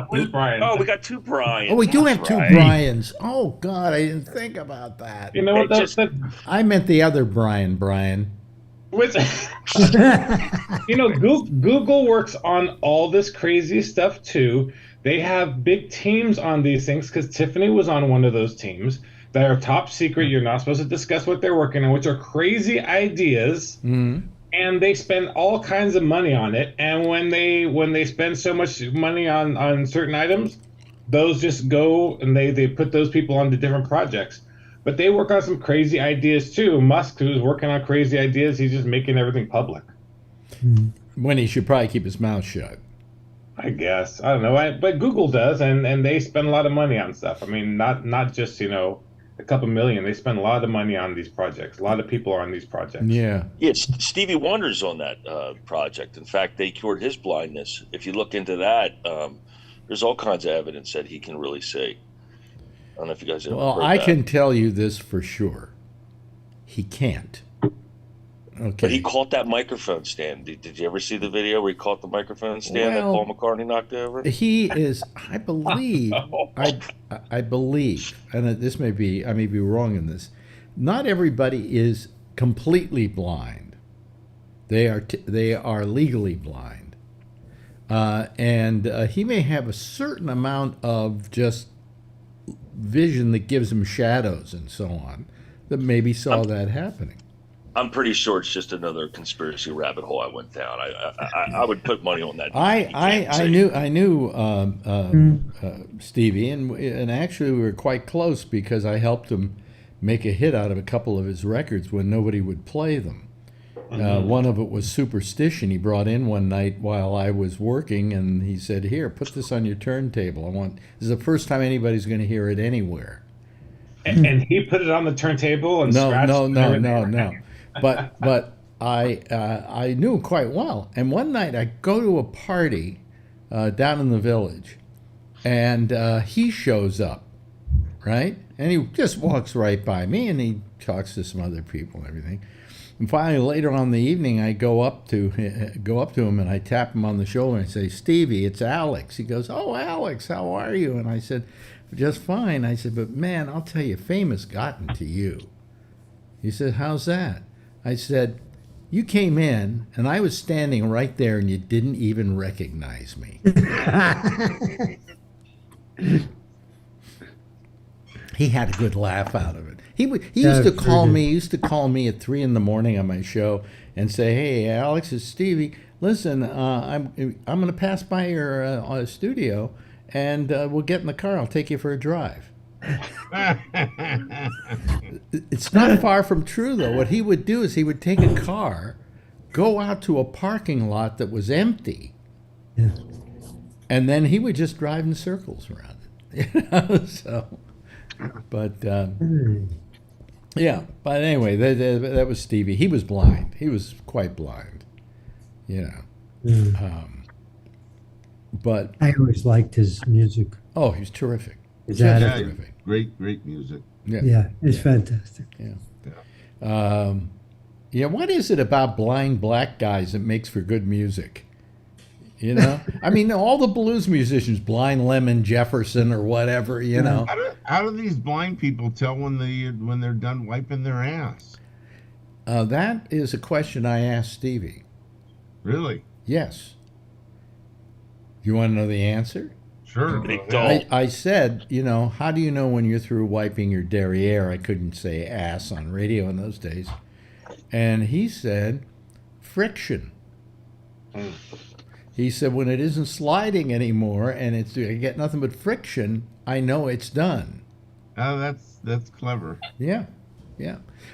Where's Brian? Oh, we got two Brians. Oh, we do have That's two right. Brians. Oh God, I didn't think about that. You know what? It just- I meant the other Brian. You know, Google works on all this crazy stuff too. They have big teams on these things because Tiffany was on one of those teams that are top secret. You're not supposed to discuss what they're working on, which are crazy ideas. Mm-hmm. And they spend all kinds of money on it. And when they spend so much money on certain items, those just go and they put those people onto different projects. But they work on some crazy ideas too. Musk, who's working on crazy ideas, he's just making everything public. When he should probably keep his mouth shut. I guess. I don't know. But Google does, and they spend a lot of money on stuff. I mean, not just, a couple million. They spend a lot of money on these projects. A lot of people are on these projects. Yeah. Yeah, Stevie Wonder's on that project. In fact, they cured his blindness. If you look into that, there's all kinds of evidence that he can really see. I don't know if you guys have Well, heard I that. can tell you this for sure. He can't. Okay. But he caught that microphone stand. Did you ever see the video where he caught the microphone stand that Well, Paul McCartney knocked over? He is, I believe, I believe, and I may be wrong in this. Not everybody is completely blind. They are legally blind, and he may have a certain amount of just vision that gives him shadows and so on. That maybe saw that happening. I'm pretty sure it's just another conspiracy rabbit hole I went down. I would put money on that. I knew Stevie, and actually we were quite close because I helped him make a hit out of a couple of his records when nobody would play them. One of it was Superstition. He brought in one night while I was working, and he said, "Here, put this on your turntable. This is the first time anybody's going to hear it anywhere." And he put it on the turntable and scratched No. But I knew him quite well. And one night I go to a party down in the village, and he shows up, right? And he just walks right by me, and he talks to some other people and everything. And finally, later on in the evening, I go up to him and I tap him on the shoulder and say, "Stevie, it's Alex." He goes, "Oh, Alex, how are you?" And I said, "Just fine." I said, "But man, I'll tell you, fame has gotten to you." He said, "How's that?" I said, "You came in and I was standing right there and you didn't even recognize me." He had a good laugh out of it. He used to call me. He used to call me at 3 a.m. on my show and say, "Hey, Alex, it's Stevie. Listen, I'm going to pass by your studio, and we'll get in the car. I'll take you for a drive." It's not far from true, though. What he would do is he would take a car, go out to a parking lot that was empty, and then he would just drive in circles around it. So, but yeah. But anyway, that was Stevie. He was blind. He was quite blind. But I always liked his music. oh, he was terrific. His Just attitude. terrific. Great music. Yeah, it's fantastic. What is it about blind black guys that makes for good music? I mean, all the blues musicians, Blind Lemon Jefferson or whatever, How do these blind people tell when they're done wiping their ass? That is a question I asked Stevie. Really? Yes. You want to know the answer? Sure. I said, how do you know when you're through wiping your derriere? I couldn't say ass on radio in those days. And he said, friction. He said, when it isn't sliding anymore and I get nothing but friction, I know it's done. Oh, that's clever. Yeah.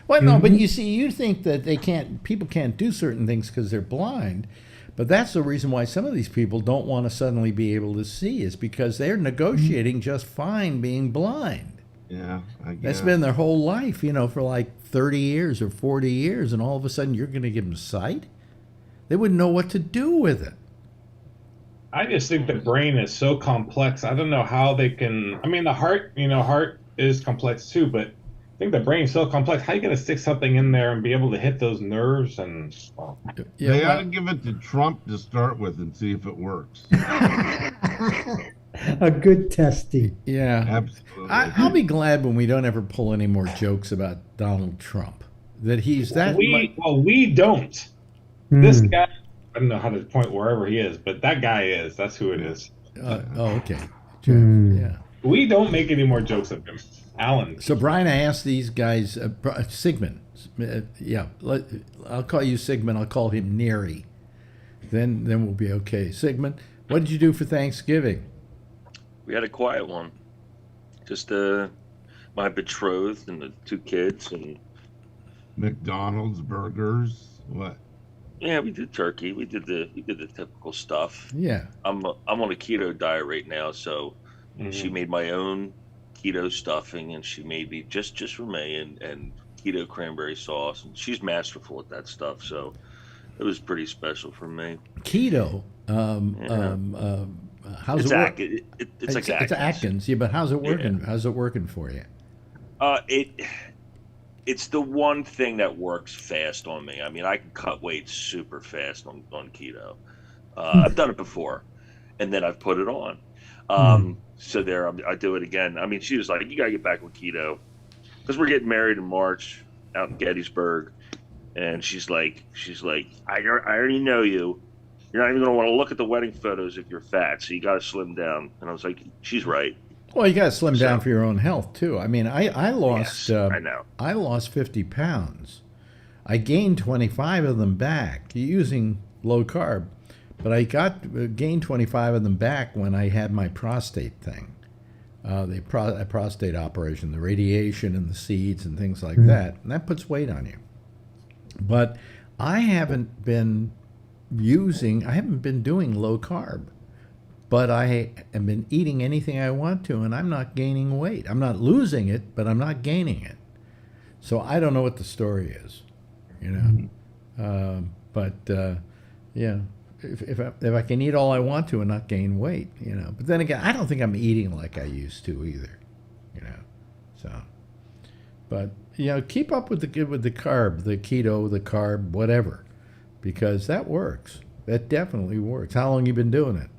Well, no, but you see, you think that people can't do certain things because they're blind. But that's the reason why some of these people don't want to suddenly be able to see, is because they're negotiating just fine being blind. Yeah, I guess. That's been their whole life, for like 30 years or 40 years, and all of a sudden you're going to give them sight? They wouldn't know what to do with it. I just think the brain is so complex. I don't know how they can. I mean, the heart is complex too, but I think the brain's so complex. How are you going to stick something in there and be able to hit those nerves? And they ought to give it to Trump to start with and see if it works. A good testing. Yeah, absolutely. I'll be glad when we don't ever pull any more jokes about Donald Trump. That he's that. We don't. This guy. I don't know how to point wherever he is, but that guy is. That's who it is. Okay. Yeah. We don't make any more jokes of him. Alan. So, Brian, I asked these guys, Sigmund. I'll call you Sigmund. I'll call him Neary. Then we'll be okay. Sigmund, what did you do for Thanksgiving? We had a quiet one. Just my betrothed and the 2 kids and McDonald's, burgers, what? Yeah, we did turkey. We did the typical stuff. Yeah. I'm on a keto diet right now, so she made my own keto stuffing, and she made me just for me and keto cranberry sauce, and she's masterful at that stuff, so it was pretty special for me. Keto. How's it work? It's like Atkins. It's Atkins, yeah, but how's it working? Yeah. How's it working for you? It's the one thing that works fast on me. I mean, I can cut weight super fast on keto. I've done it before, and then I've put it on. So I do it again. I mean, she was like, "You gotta get back with keto," because we're getting married in March out in Gettysburg, and she's like, "I already know you. You're not even gonna want to look at the wedding photos if you're fat. So you gotta slim down." And I was like, "She's right." Well, you got to slim down for your own health too. I mean, I lost. Yes, I know. I lost 50 pounds. I gained 25 of them back using low carb, but I gained 25 of them back when I had my prostate thing, the prostate operation, the radiation and the seeds and things like that, and that puts weight on you. But I haven't been doing low carb. But I have been eating anything I want to, and I'm not gaining weight. I'm not losing it, but I'm not gaining it. So I don't know what the story is, Yeah, if I can eat all I want to and not gain weight, But then again, I don't think I'm eating like I used to either, So, but keep up with the carb, the keto, the carb, whatever, because that works. That definitely works. How long you been doing it?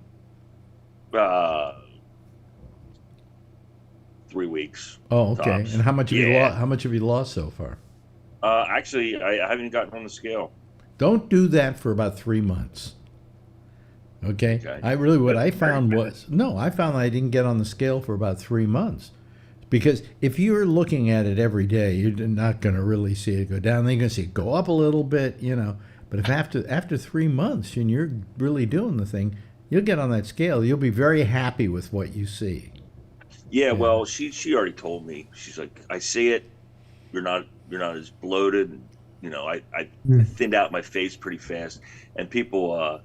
3 weeks. Oh, okay. Tops. And how much have you lost? How much have you lost so far? Actually, I haven't gotten on the scale. Don't do that for about 3 months. Okay. I found I didn't get on the scale for about 3 months, because if you're looking at it every day, you're not going to really see it go down. Then you're going to see it go up a little bit, But if after 3 months and you're really doing the thing, you'll get on that scale. You'll be very happy with what you see. Yeah, well, she already told me. She's like, I see it. You're not as bloated. I thinned out my face pretty fast. And people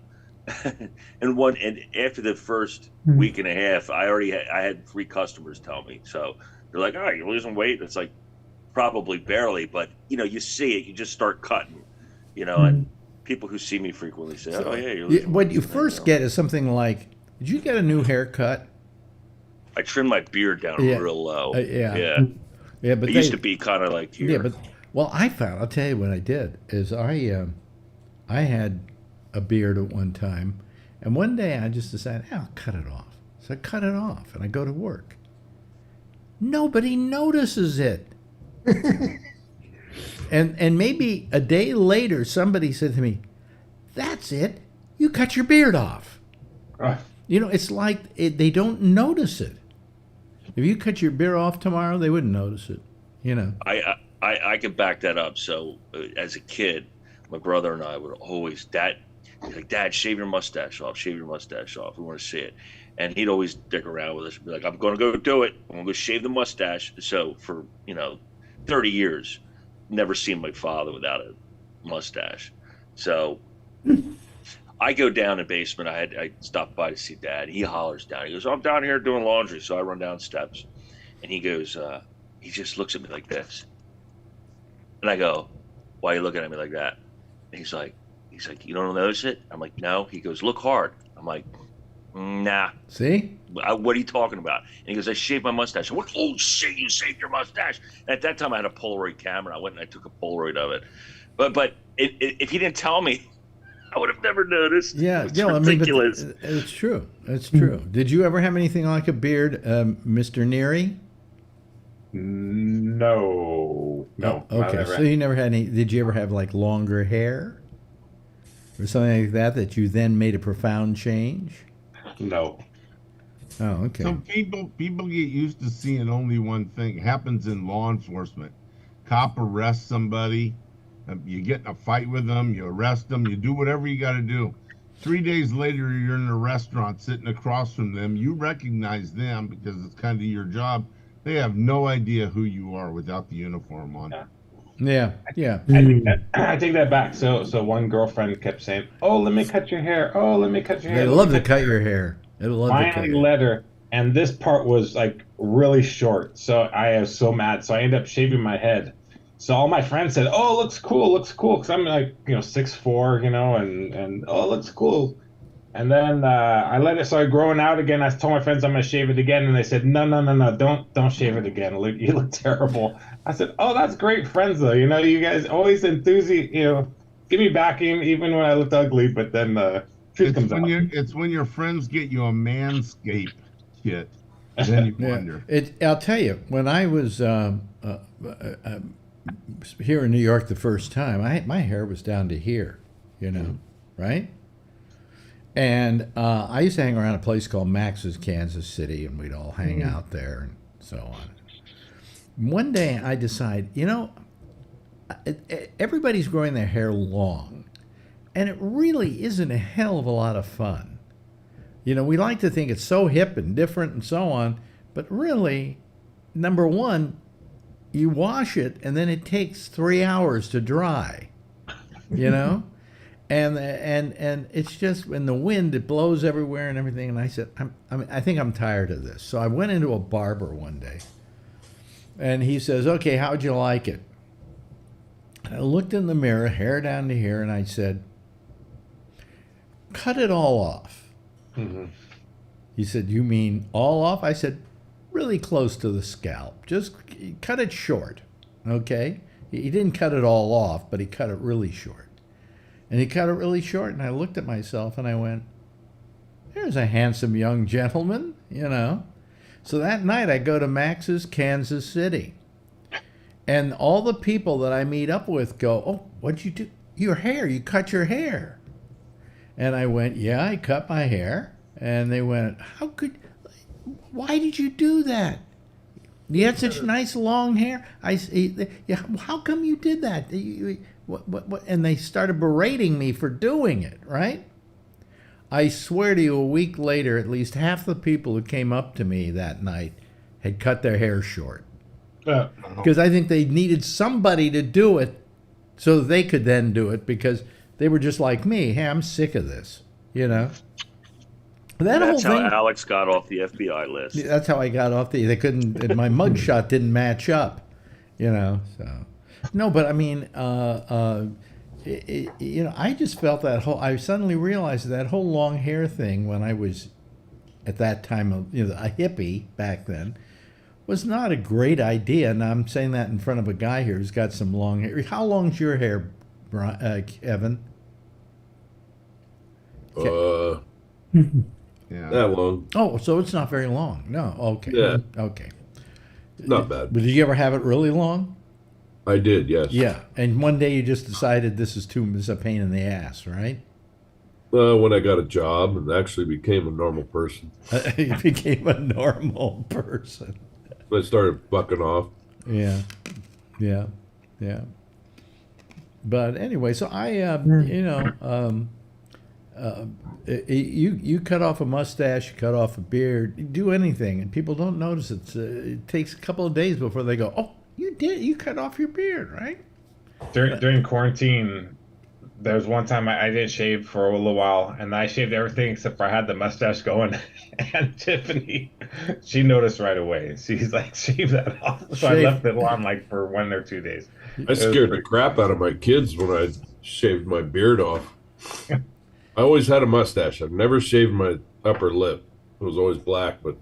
and after the first week and a half, I had 3 customers tell me. So they're like, "Oh, you're losing weight." It's like probably barely, but you see it. You just start cutting, and people who see me frequently say, "Oh yeah, you're losing weight." What you first get is something like, "Did you get a new haircut?" I trimmed my beard down real low. Yeah. But it used to be kind of like here. Yeah, but I'll tell you what I did is I had a beard at one time, and one day I just decided, I'll cut it off. So I cut it off, and I go to work. Nobody notices it. and maybe a day later, somebody said to me, "That's it. You cut your beard off." It's like they don't notice it. If you cut your beard off tomorrow, they wouldn't notice it. I can back that up. So as a kid, my brother and I would always, Dad, shave your mustache off. Shave your mustache off. We want to see it. And he'd always dick around with us and be like, "I'm going to go do it. I'm going to go shave the mustache." So for 30 years, never seen my father without a mustache. So I go down the basement. I stopped by to see Dad. He hollers down. He goes, "I'm down here doing laundry." So I run down steps, and he goes, he just looks at me like this, and I go, "Why are you looking at me like that?" And he's like, "You don't notice it?" I'm like, "No." He goes, "Look hard." I'm like, "Nah." See? What are you talking about? And he goes, "I shaved my mustache." I went, "Oh shit, you shaved your mustache!" And at that time, I had a Polaroid camera. I went and I took a Polaroid of it. But if he didn't tell me, I would have never noticed. Yeah, it's ridiculous. It's true. It's true. Did you ever have anything like a beard, Mr. Neary? No. Okay, so you never had any. Did you ever have like longer hair or something like that you then made a profound change? No. Oh, okay. So people get used to seeing only one thing. It happens in law enforcement. Cop arrests somebody. You get in a fight with them, you arrest them, you do whatever you got to do. 3 days later, you're in a restaurant sitting across from them. You recognize them because it's kind of your job. They have no idea who you are without the uniform on. Yeah. I take that back. So one girlfriend kept saying, "Oh, let me cut your hair. Oh, let me cut your hair." They love to cut your hair. Finally let her. And this part was like really short. So I was so mad. So I ended up shaving my head. So all my friends said, "Oh, looks cool. Because I'm like, 6'4", and "Oh, looks cool." And then I let it start growing out again. I told my friends I'm going to shave it again. And they said, no, don't shave it again. You look terrible. I said, "Oh, that's great friends, though. You guys always give me backing even when I looked ugly." But then the truth comes out. It's when your friends get you a Manscaped kit. Then you wonder. I'll tell you, when I was here in New York the first time, my hair was down to here, right? And I used to hang around a place called Max's Kansas City, and we'd all hang out there and so on. One day I decide, everybody's growing their hair long, and it really isn't a hell of a lot of fun. We like to think it's so hip and different and so on, but really, number one, you wash it, and then it takes 3 hours to dry, and it's just in the wind, it blows everywhere and everything. And I said, I think I'm tired of this. So I went into a barber one day, and he says, "Okay, how'd you like it?" And I looked in the mirror, hair down to here, and I said, "Cut it all off." Mm-hmm. He said, "You mean all off?" I said, "Really close to the scalp. Just cut it short, okay?" He didn't cut it all off, but he cut it really short. And he cut it really short, and I looked at myself, and I went, "There's a handsome young gentleman, So that night, I go to Max's Kansas City. And all the people that I meet up with go, "Oh, what'd you do? Your hair, you cut your hair." And I went, "Yeah, I cut my hair." And they went, "Why did you do that? You had such nice long hair." I said, "Yeah, how come you did that?" What? And they started berating me for doing it, right? I swear to you, a week later, at least half the people who came up to me that night had cut their hair short. Because I think they needed somebody to do it so they could then do it, because they were just like me. "Hey, I'm sick of this." That's how Alex got off the FBI list. That's how I got off they couldn't, my mugshot didn't match up, so. No, but I mean, I just felt I suddenly realized that whole long hair thing when I was at that time, a hippie back then, was not a great idea. And I'm saying that in front of a guy here who's got some long hair. How long's your hair, Kevin? Yeah. That long. Oh, so it's not very long. No, okay. Yeah. Okay. Not bad. But did you ever have it really long? I did, yes. Yeah, and one day you just decided this is a pain in the ass, right? When I got a job and actually became a normal person. You became a normal person. I started bucking off. Yeah. But anyway, so you cut off a mustache, you cut off a beard, you do anything, and people don't notice it. It takes a couple of days before they go, "Oh, you cut off your beard, right?" During quarantine, there was one time I didn't shave for a little while, and I shaved everything except for I had the mustache going. And Tiffany, she noticed right away. She's like, "Shave that off." So I left it on for 1 or 2 days. I scared the crap out of my kids when I shaved my beard off. I always had a mustache. I've never shaved my upper lip. It was always black, but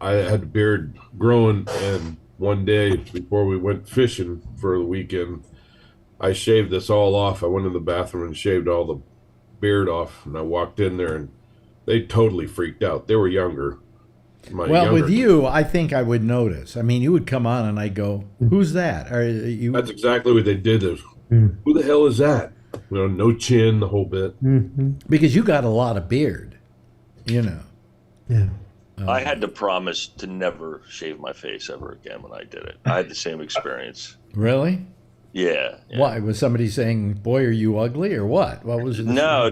I had a beard growing, and one day before we went fishing for the weekend, I shaved this all off. I went in the bathroom and shaved all the beard off, and I walked in there, and they totally freaked out. They were younger. With you, I think I would notice. I mean, you would come on, and I'd go, "Who's that?" That's exactly what they did. Who the hell is that? No chin, the whole bit. Mm-hmm. Because you got a lot of beard, Yeah. I had to promise to never shave my face ever again when I did it. I had the same experience. Really? Yeah. Why? Was somebody saying, "Boy, are you ugly," or what? What was it? No.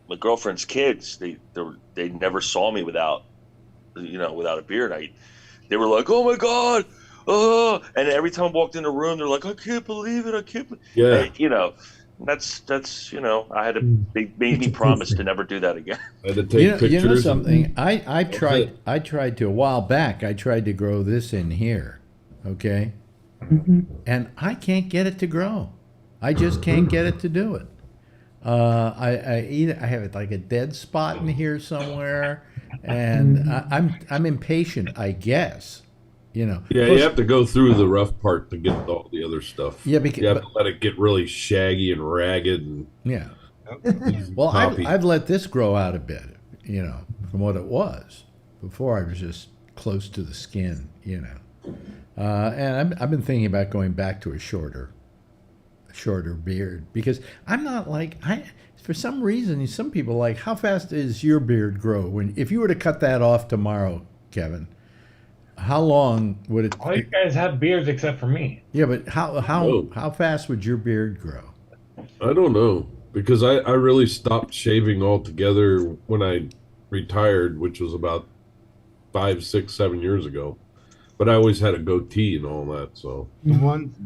My girlfriend's kids, they never saw me without a beard. They were like, "Oh my God." And every time I walked in the room, they're like, "I can't believe it. I can't believe it." Yeah. That's I had to, they made me promise to never do that again. I had to take pictures. You know something? I tried to, a while back, I tried to grow this in here, okay? Mm-hmm. And I can't get it to grow. I just can't get it to do it. I have like a dead spot in here somewhere, and I'm impatient, I guess. Yeah, you have to go through the rough part to get all the other stuff. Yeah, because you have to let it get really shaggy and ragged. And yeah. Well, I've let this grow out a bit, from what it was before. I was just close to the skin, and I've been thinking about going back to a shorter beard, because I'm not for some reason, some people like, how fast does your beard grow? If you were to cut that off tomorrow, Kevin, how long would it? All you guys have beards except for me. Yeah, but how fast would your beard grow? I don't know, because I really stopped shaving altogether when I retired, which was about 5, 6, 7 years ago. But I always had a goatee and all that. So the ones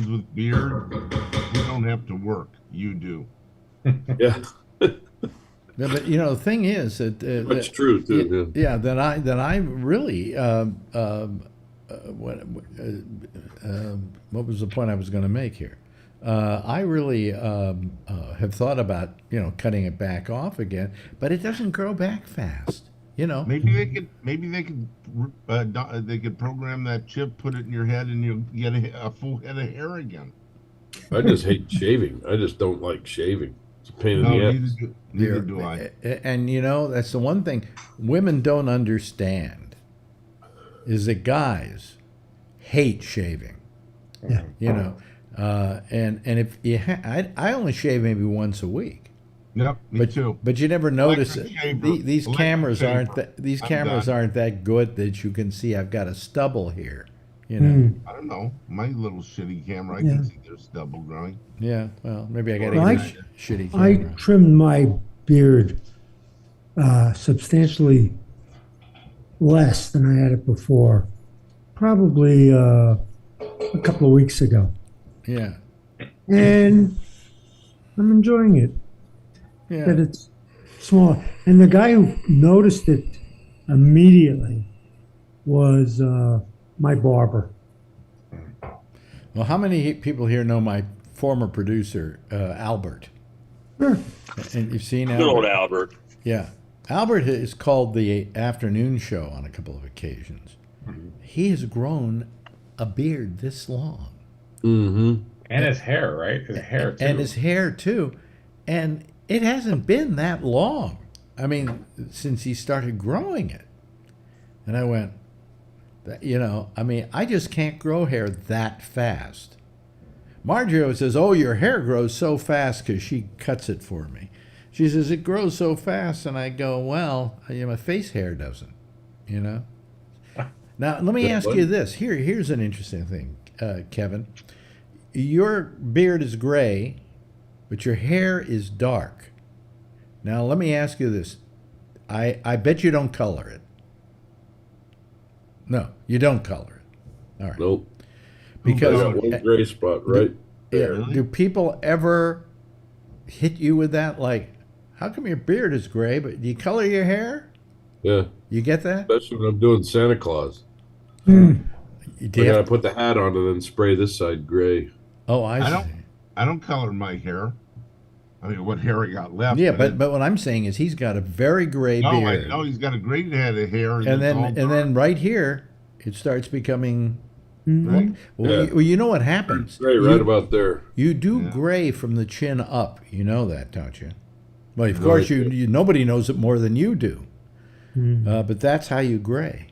with beard, we don't have to work. You do. Yeah. Yeah, but the thing is that that's true too. Yeah, that I really what was the point I was going to make here? I really have thought about cutting it back off again, but it doesn't grow back fast. Maybe they could program that chip, put it in your head, and you'll get a full head of hair again. I just hate shaving. I just don't like shaving. It's a pain in the ass. Neither do I. And that's the one thing women don't understand, is that guys hate shaving. Yeah. And if I only shave maybe once a week. Yep, me too. But you never notice it. These cameras aren't that good that you can see I've got a stubble here. I don't know. My little shitty camera, I can see there's stubble growing. Yeah, well, maybe I got to get a shitty camera. I trimmed my beard substantially less than I had it before. Probably a couple of weeks ago. Yeah. and I'm enjoying it. Yeah. That it's small. And the guy who noticed it immediately was my barber. Well, how many people here know my former producer, Albert? Sure. And you've seen Good old Albert? Albert. Yeah. Albert is called the afternoon show on a couple of occasions. He has grown a beard this long. Mm-hmm. And his hair, right? His hair too. And his hair, too. And it hasn't been that long. I mean, since he started growing it. And I went, I just can't grow hair that fast. Marjorie says, oh, your hair grows so fast because she cuts it for me. She says, it grows so fast. And I go, well, my face hair doesn't, Now, let me ask you this. Here's an interesting thing, Kevin. Your beard is gray, but your hair is dark. Now, let me ask you this. I bet you don't color it. No, you don't color it. All right. Nope. Because I got one gray spot right there. Yeah. Do people ever hit you with that? Like, how come your beard is gray, but do you color your hair? Yeah. You get that? Especially when I'm doing Santa Claus. You I gotta put the hat on and then spray this side gray. Oh, I see. I don't color my hair. I mean, what hair I got left? Yeah, but what I'm saying is he's got a very gray beard. I know he's got a great head of hair, and then right here it starts becoming. Right? Well, you know what happens? Gray right about there. You do gray from the chin up. You know that, don't you? Well, of course you. Nobody knows it more than you do. But that's how you gray.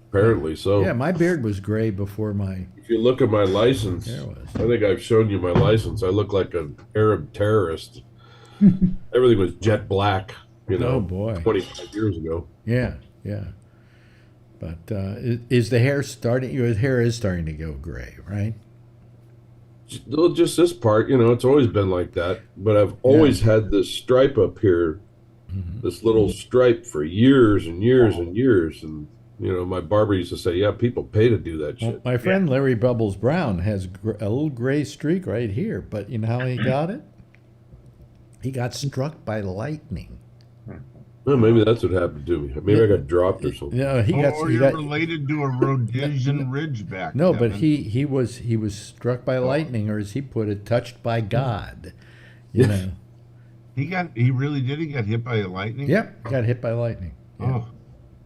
Apparently so. Yeah, my beard was gray before my. If you look at my license, I think I've shown you my license. I look like an Arab terrorist. Everything was jet black, Oh boy, 25 years ago. Yeah. But is the hair starting? Your hair is starting to go gray, right? Well, just this part, it's always been like that. But I've always had this stripe up here, this little stripe for years and years and years. And, my barber used to say, yeah, people pay to do that shit. My friend Larry Bubbles Brown has a little gray streak right here. But you know how he got it? He got struck by lightning. Well, maybe that's what happened to me. Maybe I got dropped or something. No, he got related to a Rhodesian Ridgeback. No, Kevin. But he was struck by lightning, or as he put it, touched by God. You know. He really did. He got hit by lightning. Yep, got hit by lightning. Yeah. Oh,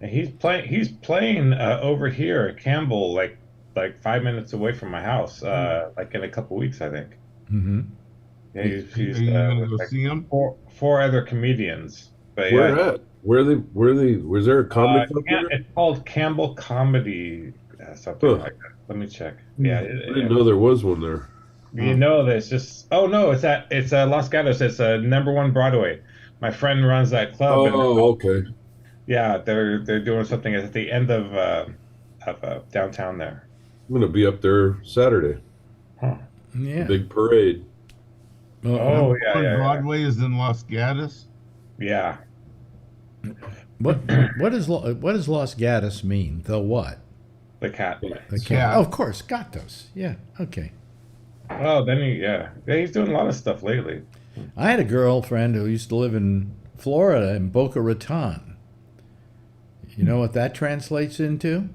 He's playing over here at Campbell, like 5 minutes away from my house, like in a couple weeks, I think. Mm-hmm. Yeah, he's Are you gonna go see him? Four other comedians. But where at? Where they? Was there a comedy club there? It's called Campbell Comedy, something like that. Let me check. Yeah, I didn't know there was one there. You know, there's just it's Los Gatos. It's #1 Broadway. My friend runs that club. Okay. Yeah, they're doing something at the end of downtown there. I'm gonna be up there Saturday. Huh. Yeah. Big parade. Yeah. Broadway is in Los Gatos. Yeah. What does Los Gatos mean? The what? The cat. The cat. Oh, of course, Gatos. Yeah. Okay. Oh, then he's doing a lot of stuff lately. I had a girlfriend who used to live in Florida in Boca Raton. You know what that translates into?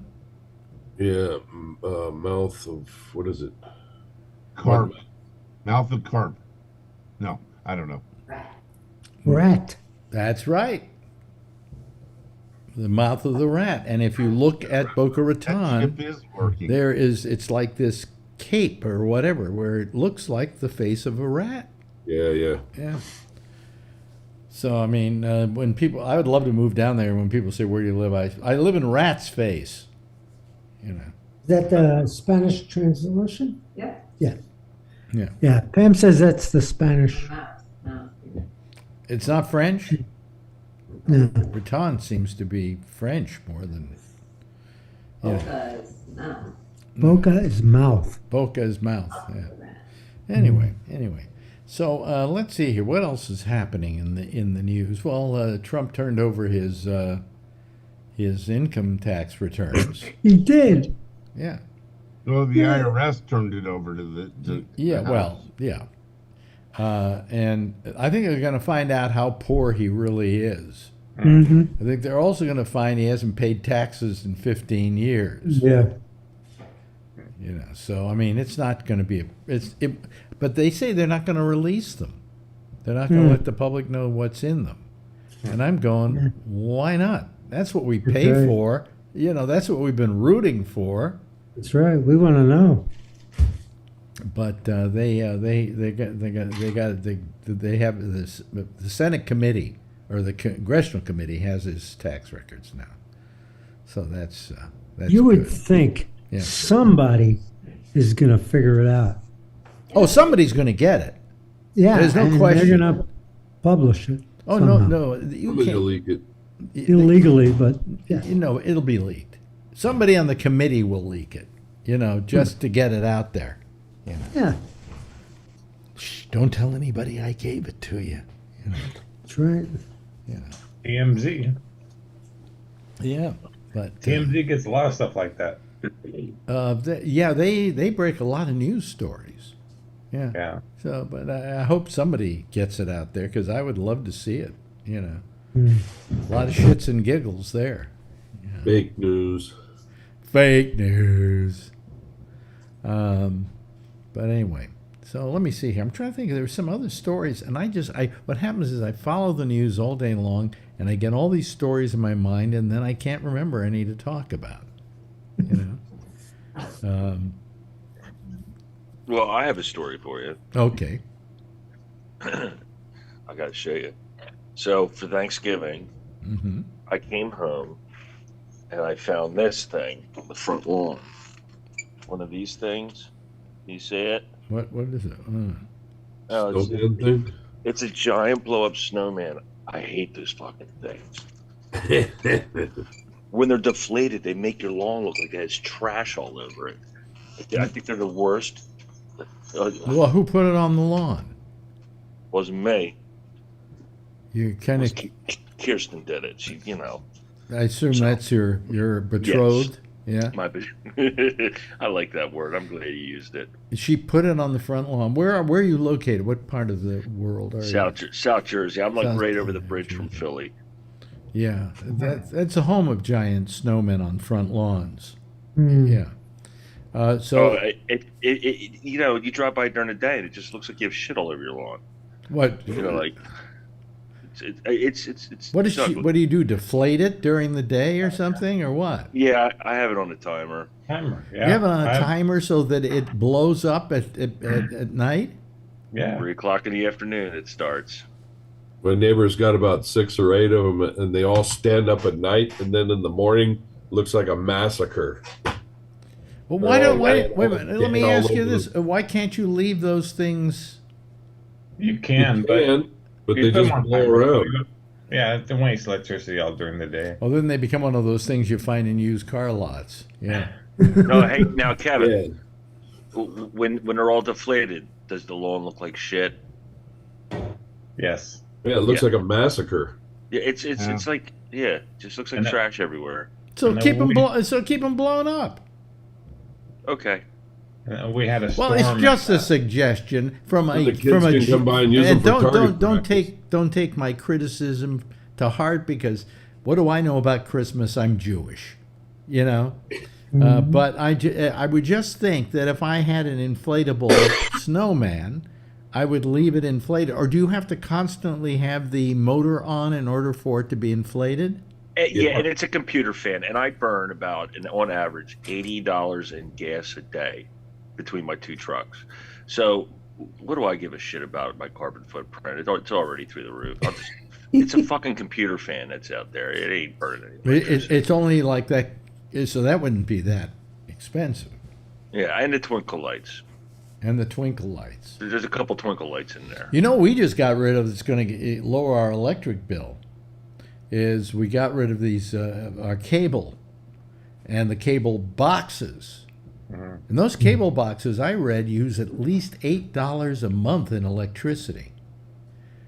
Yeah, mouth of, what is it? Carp. Mouth of carp. No, I don't know. Rat. That's right. The mouth of the rat. And if you look at Boca Raton, it's like this cape or whatever where it looks like the face of a rat. Yeah. So, I mean, when people, I would love to move down there. When people say, where do you live? I live in Rat's Face, Is that the Spanish translation? Yeah. Yeah. Pam says that's the Spanish. No. It's not French? No. Raton seems to be French more than... Boca is no. Boca is mouth. Boca is mouth, yeah. Anyway. So let's see here. What else is happening in the news? Well, Trump turned over his income tax returns. He did. Yeah. Well, the IRS turned it over to the Yeah, the well, House. yeah. And I think they're going to find out how poor he really is. Hmm. I think they're also going to find he hasn't paid taxes in 15 years. Yeah. You know, so I mean, it's not going to be but they say they're not going to release them. They're not going to let the public know what's in them. And I'm going, why not? That's what we pay right. for. You know, that's what we've been rooting for. That's right. We want to know. But they have this. The Senate committee or the Congressional committee has his tax records now. So that's You would good. think Yeah. somebody is going to figure it out. Oh, somebody's going to get it. Yeah, There's no and question. they're going to publish it. Oh somehow. no, you Somebody can't. leak it. Illegally, but yeah. You know, it'll be leaked. Somebody on the committee will leak it. You know, just to get it out there. You know. Yeah, Shh, don't tell anybody I gave it to you. You know. that's right. You know. TMZ. Yeah, but TMZ gets a lot of stuff like that. they break a lot of news stories. Yeah. Yeah. So, but I hope somebody gets it out there because I would love to see it. You know, a lot of shits and giggles there. Fake news. Fake news. But anyway, so let me see here. I'm trying to think. There were some other stories, and what happens is I follow the news all day long, and I get all these stories in my mind, and then I can't remember any to talk about. You know. Well, I have a story for you. Okay. I got to show you. So for Thanksgiving, Mm-hmm. I came home and I found this thing on the front lawn. One of these things. You see it? What is it? Oh, Snowman thing? it's a giant blow-up snowman. I hate those fucking things. When they're deflated, they make your lawn look like it has trash all over it. I think they're the worst. Well, who put it on the lawn? Wasn't me. You kind of. Kirsten did it. She, I assume that's your betrothed. Yeah. I like that word. I'm glad you used it. She put it on the front lawn. Where are you located? What part of the world are you? South Jersey. I'm like South right over the Jersey. Bridge from Philly. Yeah, that's a home of giant snowmen on front lawns. Mm. Yeah. You drive by during the day and it just looks like you have shit all over your lawn. What? Like it's. What do you do? Deflate it during the day or something, or what? Yeah, I have it on a timer. Timer. Yeah. You have it on a timer so that it blows up at night. Yeah. 3:00 in the afternoon it starts. My neighbor's got about 6 or 8 of them, and they all stand up at night, and then in the morning, it looks like a massacre. Well, wait a minute. Let me ask you this: why can't you leave those things? You can, But you they put just them on blow timer. around. Yeah, they waste electricity all during the day. Well, then they become one of those things you find in used car lots. Yeah. No, hey, now Kevin, Yeah. when they're all deflated, does the lawn look like shit? Yes. Yeah, it looks Yeah. like a massacre. Yeah, it's like just looks like And that- trash everywhere. So No, keep them we- blown up. Okay. We had a Well, storm. it's just a suggestion from And the kids can come by and use and them for target don't practice. take my criticism to heart because what do I know about Christmas? I'm Jewish, you know. But I would just think that if I had an inflatable snowman, I would leave it inflated. Or do you have to constantly have the motor on in order for it to be inflated? Yeah, and it's a computer fan, and I burn on average, $80 in gas a day between my two trucks. So, what do I give a shit about my carbon footprint? It's already through the roof. It's a fucking computer fan that's out there. It ain't burning anything. It's only like that, so that wouldn't be that expensive. Yeah, and the twinkle lights. And the twinkle lights. There's a couple twinkle lights in there. You know, we just got rid of. It's going to lower our electric bill. Is we got rid of these our cable, and the cable boxes. And those cable boxes, I read, use at least $8 a month in electricity.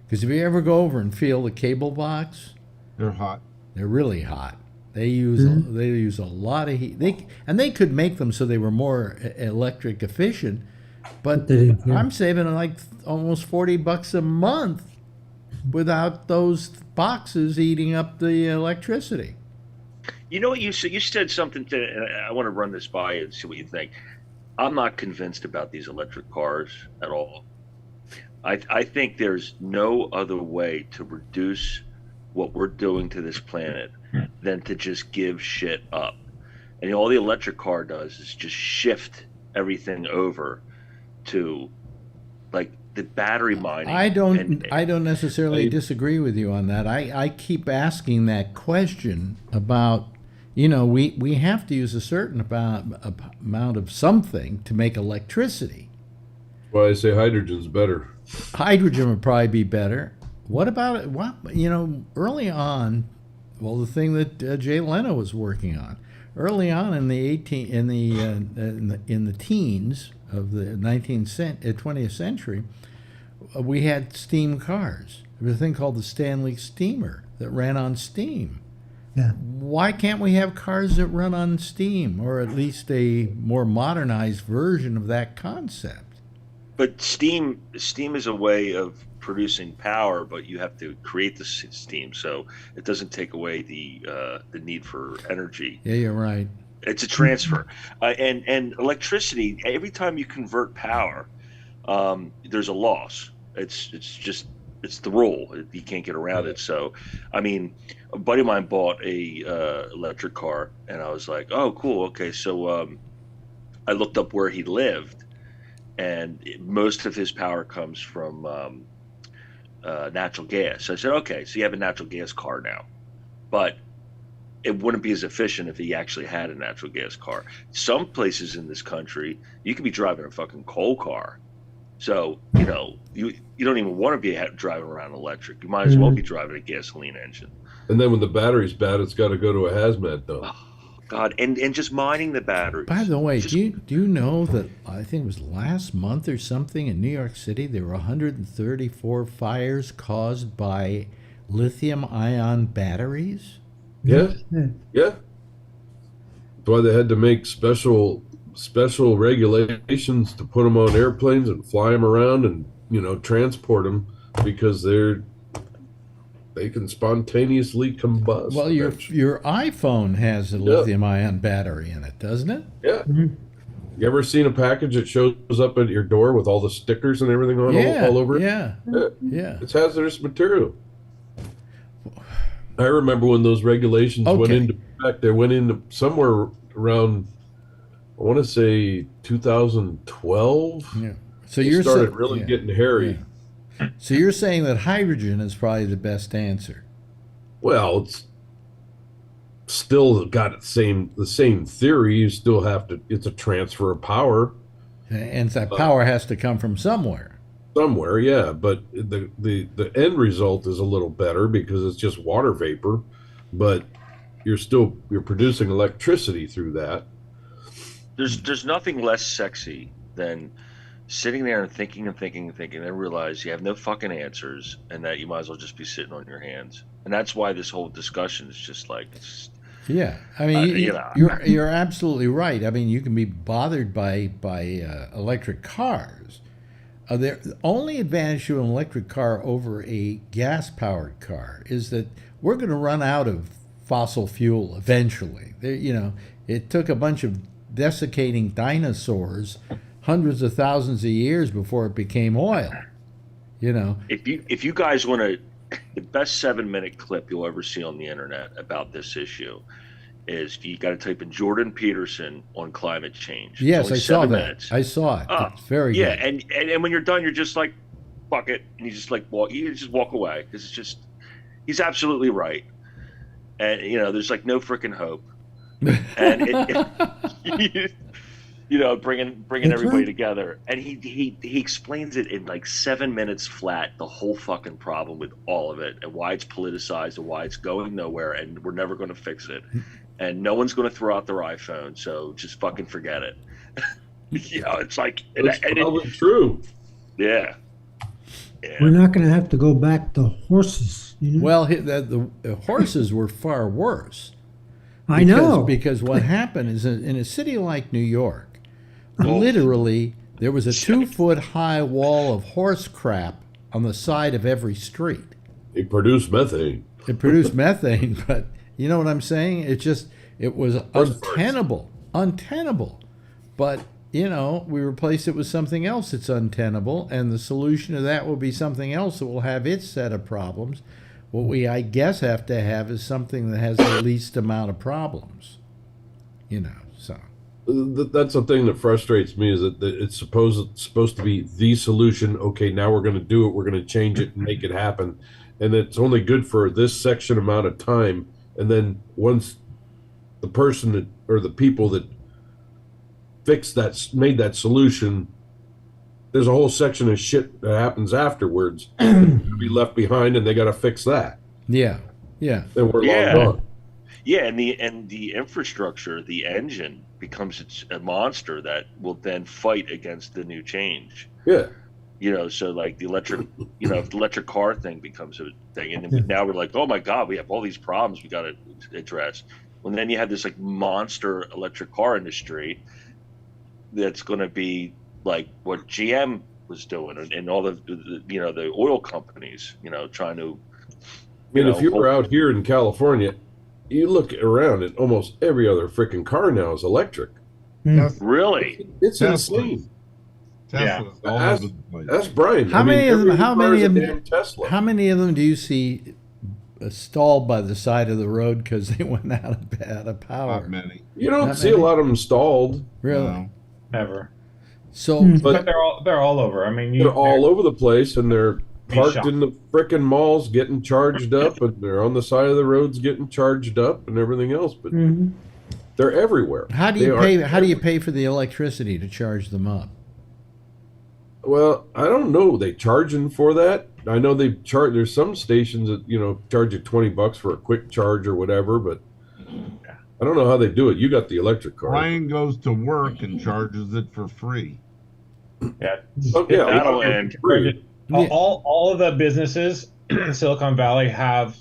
Because if you ever go over and feel the cable box, They're hot. they're really hot. They use a lot of heat. They could make them so they were more electric efficient, but I'm saving like almost $40 a month without those boxes eating up the electricity. You know what you said? You said something and I want to run this by you and see what you think. I'm not convinced about these electric cars at all. I think there's no other way to reduce what we're doing to this planet than to just give shit up. And all the electric car does is just shift everything over to like the battery mining. I don't necessarily disagree with you on that. I keep asking that question about, we have to use a certain amount of something to make electricity. Well, I say hydrogen's better. Hydrogen would probably be better. What about it? Early on, the thing that Jay Leno was working on, early on in the teens of the 20th century, we had steam cars. There was a thing called the Stanley Steamer that ran on steam. Yeah. Why can't we have cars that run on steam, or at least a more modernized version of that concept? But steam is a way of producing power, but you have to create the steam, so it doesn't take away the need for energy. Yeah, you're right. It's a transfer, and electricity. Every time you convert power, there's a loss. It's the rule. You can't get around it. So, I mean, a buddy of mine bought a electric car, and I was like, "Oh, cool. Okay." So, I looked up where he lived, and most of his power comes from natural gas. So I said, "Okay, so you have a natural gas car now, but it wouldn't be as efficient if he actually had a natural gas car. Some places in this country, you could be driving a fucking coal car." So, you don't even want to be driving around electric. You might as well be driving a gasoline engine. And then when the battery's bad, it's got to go to a hazmat dump. Oh, God, and just mining the batteries. By the way, do you know that I think it was last month or something in New York City, there were 134 fires caused by lithium-ion batteries? Yeah. That's why they had to make special regulations to put them on airplanes and fly them around and transport them, because they can spontaneously combust. Well, your iPhone has a lithium-ion battery in it, doesn't it? Yeah. You ever seen a package that shows up at your door with all the stickers and everything on all over it? Yeah. It's hazardous material. I remember when those regulations went into effect. They went into somewhere around, I want to say 2012. Yeah. So you started really getting hairy. Yeah. So you're saying that hydrogen is probably the best answer? Well, it's still got the same theory. You still have to. It's a transfer of power, and that power has to come from somewhere. Somewhere, yeah. But the end result is a little better because it's just water vapor, but you're producing electricity through that. There's nothing less sexy than sitting there and thinking and thinking and thinking, and then realize you have no fucking answers, and that you might as well just be sitting on your hands. And that's why this whole discussion is just like. Yeah, I mean, you're absolutely right. I mean, you can be bothered by electric cars. The only advantage to an electric car over a gas-powered car is that we're going to run out of fossil fuel eventually. It took a bunch of desiccating dinosaurs hundreds of thousands of years before it became oil. If you guys want to, the best 7-minute clip you'll ever see on the internet about this issue is you got to type in Jordan Peterson on climate change. Yes, I saw that. Minutes. I saw it. It's very good. Yeah, and when you're done, you're just like, fuck it, and you just walk away because it's just, he's absolutely right, and there's like no freaking hope, and bringing everybody together, and he explains it in like 7 minutes flat, the whole fucking problem with all of it, and why it's politicized and why it's going nowhere, and we're never going to fix it, and no one's going to throw out their iPhone, so just fucking forget it. It's like that's probably true. Yeah. We're not going to have to go back to horses. Well, the horses were far worse. I know. Because what happened is in a city like New York, literally there was a 2-foot-high wall of horse crap on the side of every street. It produced methane. It produced methane, but you know what I'm saying? It was untenable. But, you know, we replace it with something else that's untenable, and the solution to that will be something else that will have its set of problems. What we, I guess, have to have is something that has the least amount of problems, you know, so. That's the thing that frustrates me, is that it's supposed to be the solution. Okay, now we're going to do it. We're going to change it and make it happen. And it's only good for this section amount of time. And then once the person or the people that made that solution, there's a whole section of shit that happens afterwards to be left behind, and they got to fix that. Yeah. And we're long gone. Yeah, and the infrastructure, the engine becomes a monster that will then fight against the new change. Yeah. You know, so like the electric, you know, if the electric car thing becomes a thing, and then now we're like, oh my God, we have all these problems we got to address. Well, then you have this like monster electric car industry that's going to be like what GM was doing, and all the you know, the oil companies, you know, trying to. I mean, if you were out here in California, you look around and almost every other freaking car now is electric. Really? It's insane. Tesla's all Ask, over the place. ask Brian. How many of them? Tesla. How many of them do you see stalled by the side of the road because they went out of power? Not many. You don't Not see many? a lot of them stalled. Really? No. Never. So, But they're all over. I mean, They're all over the place, and they're parked shocked. in the frickin' malls getting charged up, and they're on the side of the roads getting charged up, and everything else. But they're everywhere. how do you pay? How do you pay for the electricity to charge them up? Well, I don't know. They charging for that? I know they charge. There's some stations that, you know, charge you $20 for a quick charge or whatever, but I don't know how they do it. You got the electric car. Brian goes to work and charges it for free. Yeah. Oh, yeah, That'll it's end. free. All of the businesses in Silicon Valley have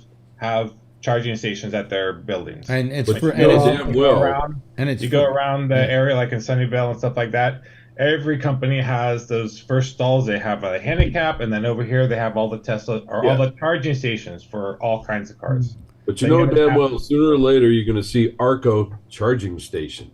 charging stations at their buildings. And it's But for, you know damn You go well. around, and it's you go around the area like in Sunnyvale and stuff like that. Every company has those first stalls. They have a handicap, and then over here they have all the Tesla or all the charging stations for all kinds of cars. But you They know never damn have- well, sooner or later, you're going to see Arco charging station.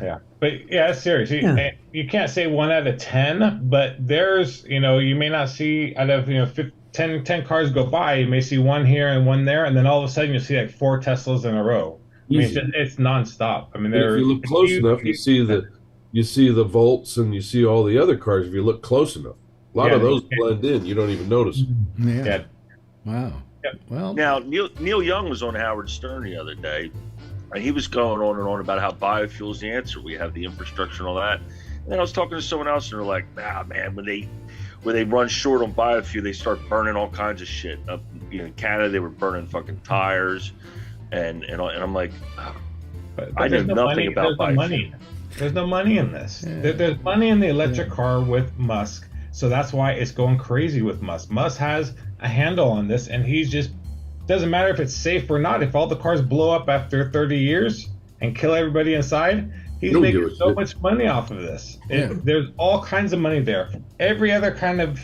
Yeah, but yeah, it's serious. Yeah. You can't say 1 out of 10, but there's, you know, you may not see out of, you know, 10 cars go by, you may see one here and one there, and then all of a sudden you see like 4 Teslas in a row. I mean, it's nonstop. I mean, And if you look close enough, you see the Volts and you see all the other cars. If you look close enough, a lot of those blend in. You don't even notice. Yeah. Wow. Yep. Well, Now, Neil Young was on Howard Stern the other day, and he was going on and on about how biofuel's the answer. We have the infrastructure and all that. And then I was talking to someone else, and they're like, "Nah, man, when they run short on biofuel, they start burning all kinds of shit. Up, you know, in Canada, they were burning fucking tires, and I'm like, But I know there's no nothing money, about there's no biofuel. money. There's no money in this. Yeah. There's money in the electric car with Musk, so that's why it's going crazy with Musk. Musk has a handle on this, and he's just doesn't matter if it's safe or not. If all the cars blow up after 30 years and kill everybody inside, he's Don't making give a so shit. much money off of this. Yeah. There's all kinds of money there. Every other kind of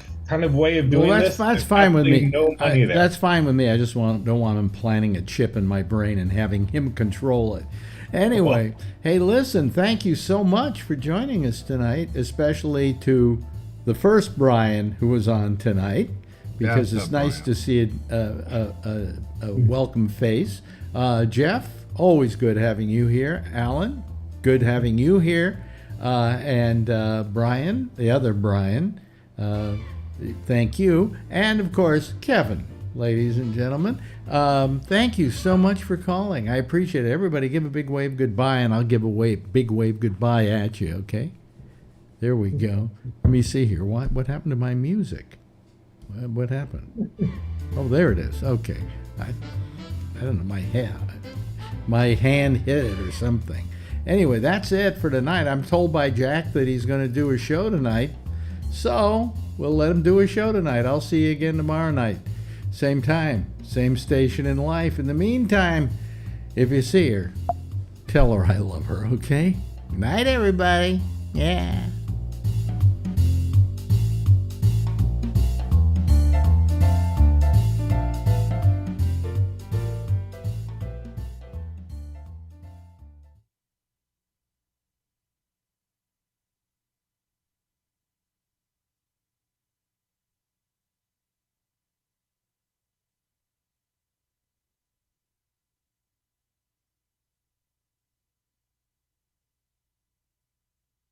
way of doing well, this. that's there's fine with me. absolutely No money there. That's fine with me. I just don't want him planting a chip in my brain and having him control it. Anyway, hey, listen, thank you so much for joining us tonight, especially to the first Brian who was on tonight, because That's it's not nice Brian. to see a welcome face. Jeff, always good having you here. Alan, good having you here. And Brian, the other Brian, thank you. And of course, Kevin, ladies and gentlemen. Thank you so much for calling. I appreciate it. Everybody give a big wave goodbye, and I'll give a big wave goodbye at you, okay? There we go. Let me see here. What happened to my music? What happened? Oh, there it is. Okay. I don't know, my hand hit it or something. Anyway, that's it for tonight. I'm told by Jack that he's going to do a show tonight. So, we'll let him do a show tonight. I'll see you again tomorrow night. Same time, same station in life. In the meantime, if you see her, Tell her I love her, okay? Night, everybody. Yeah.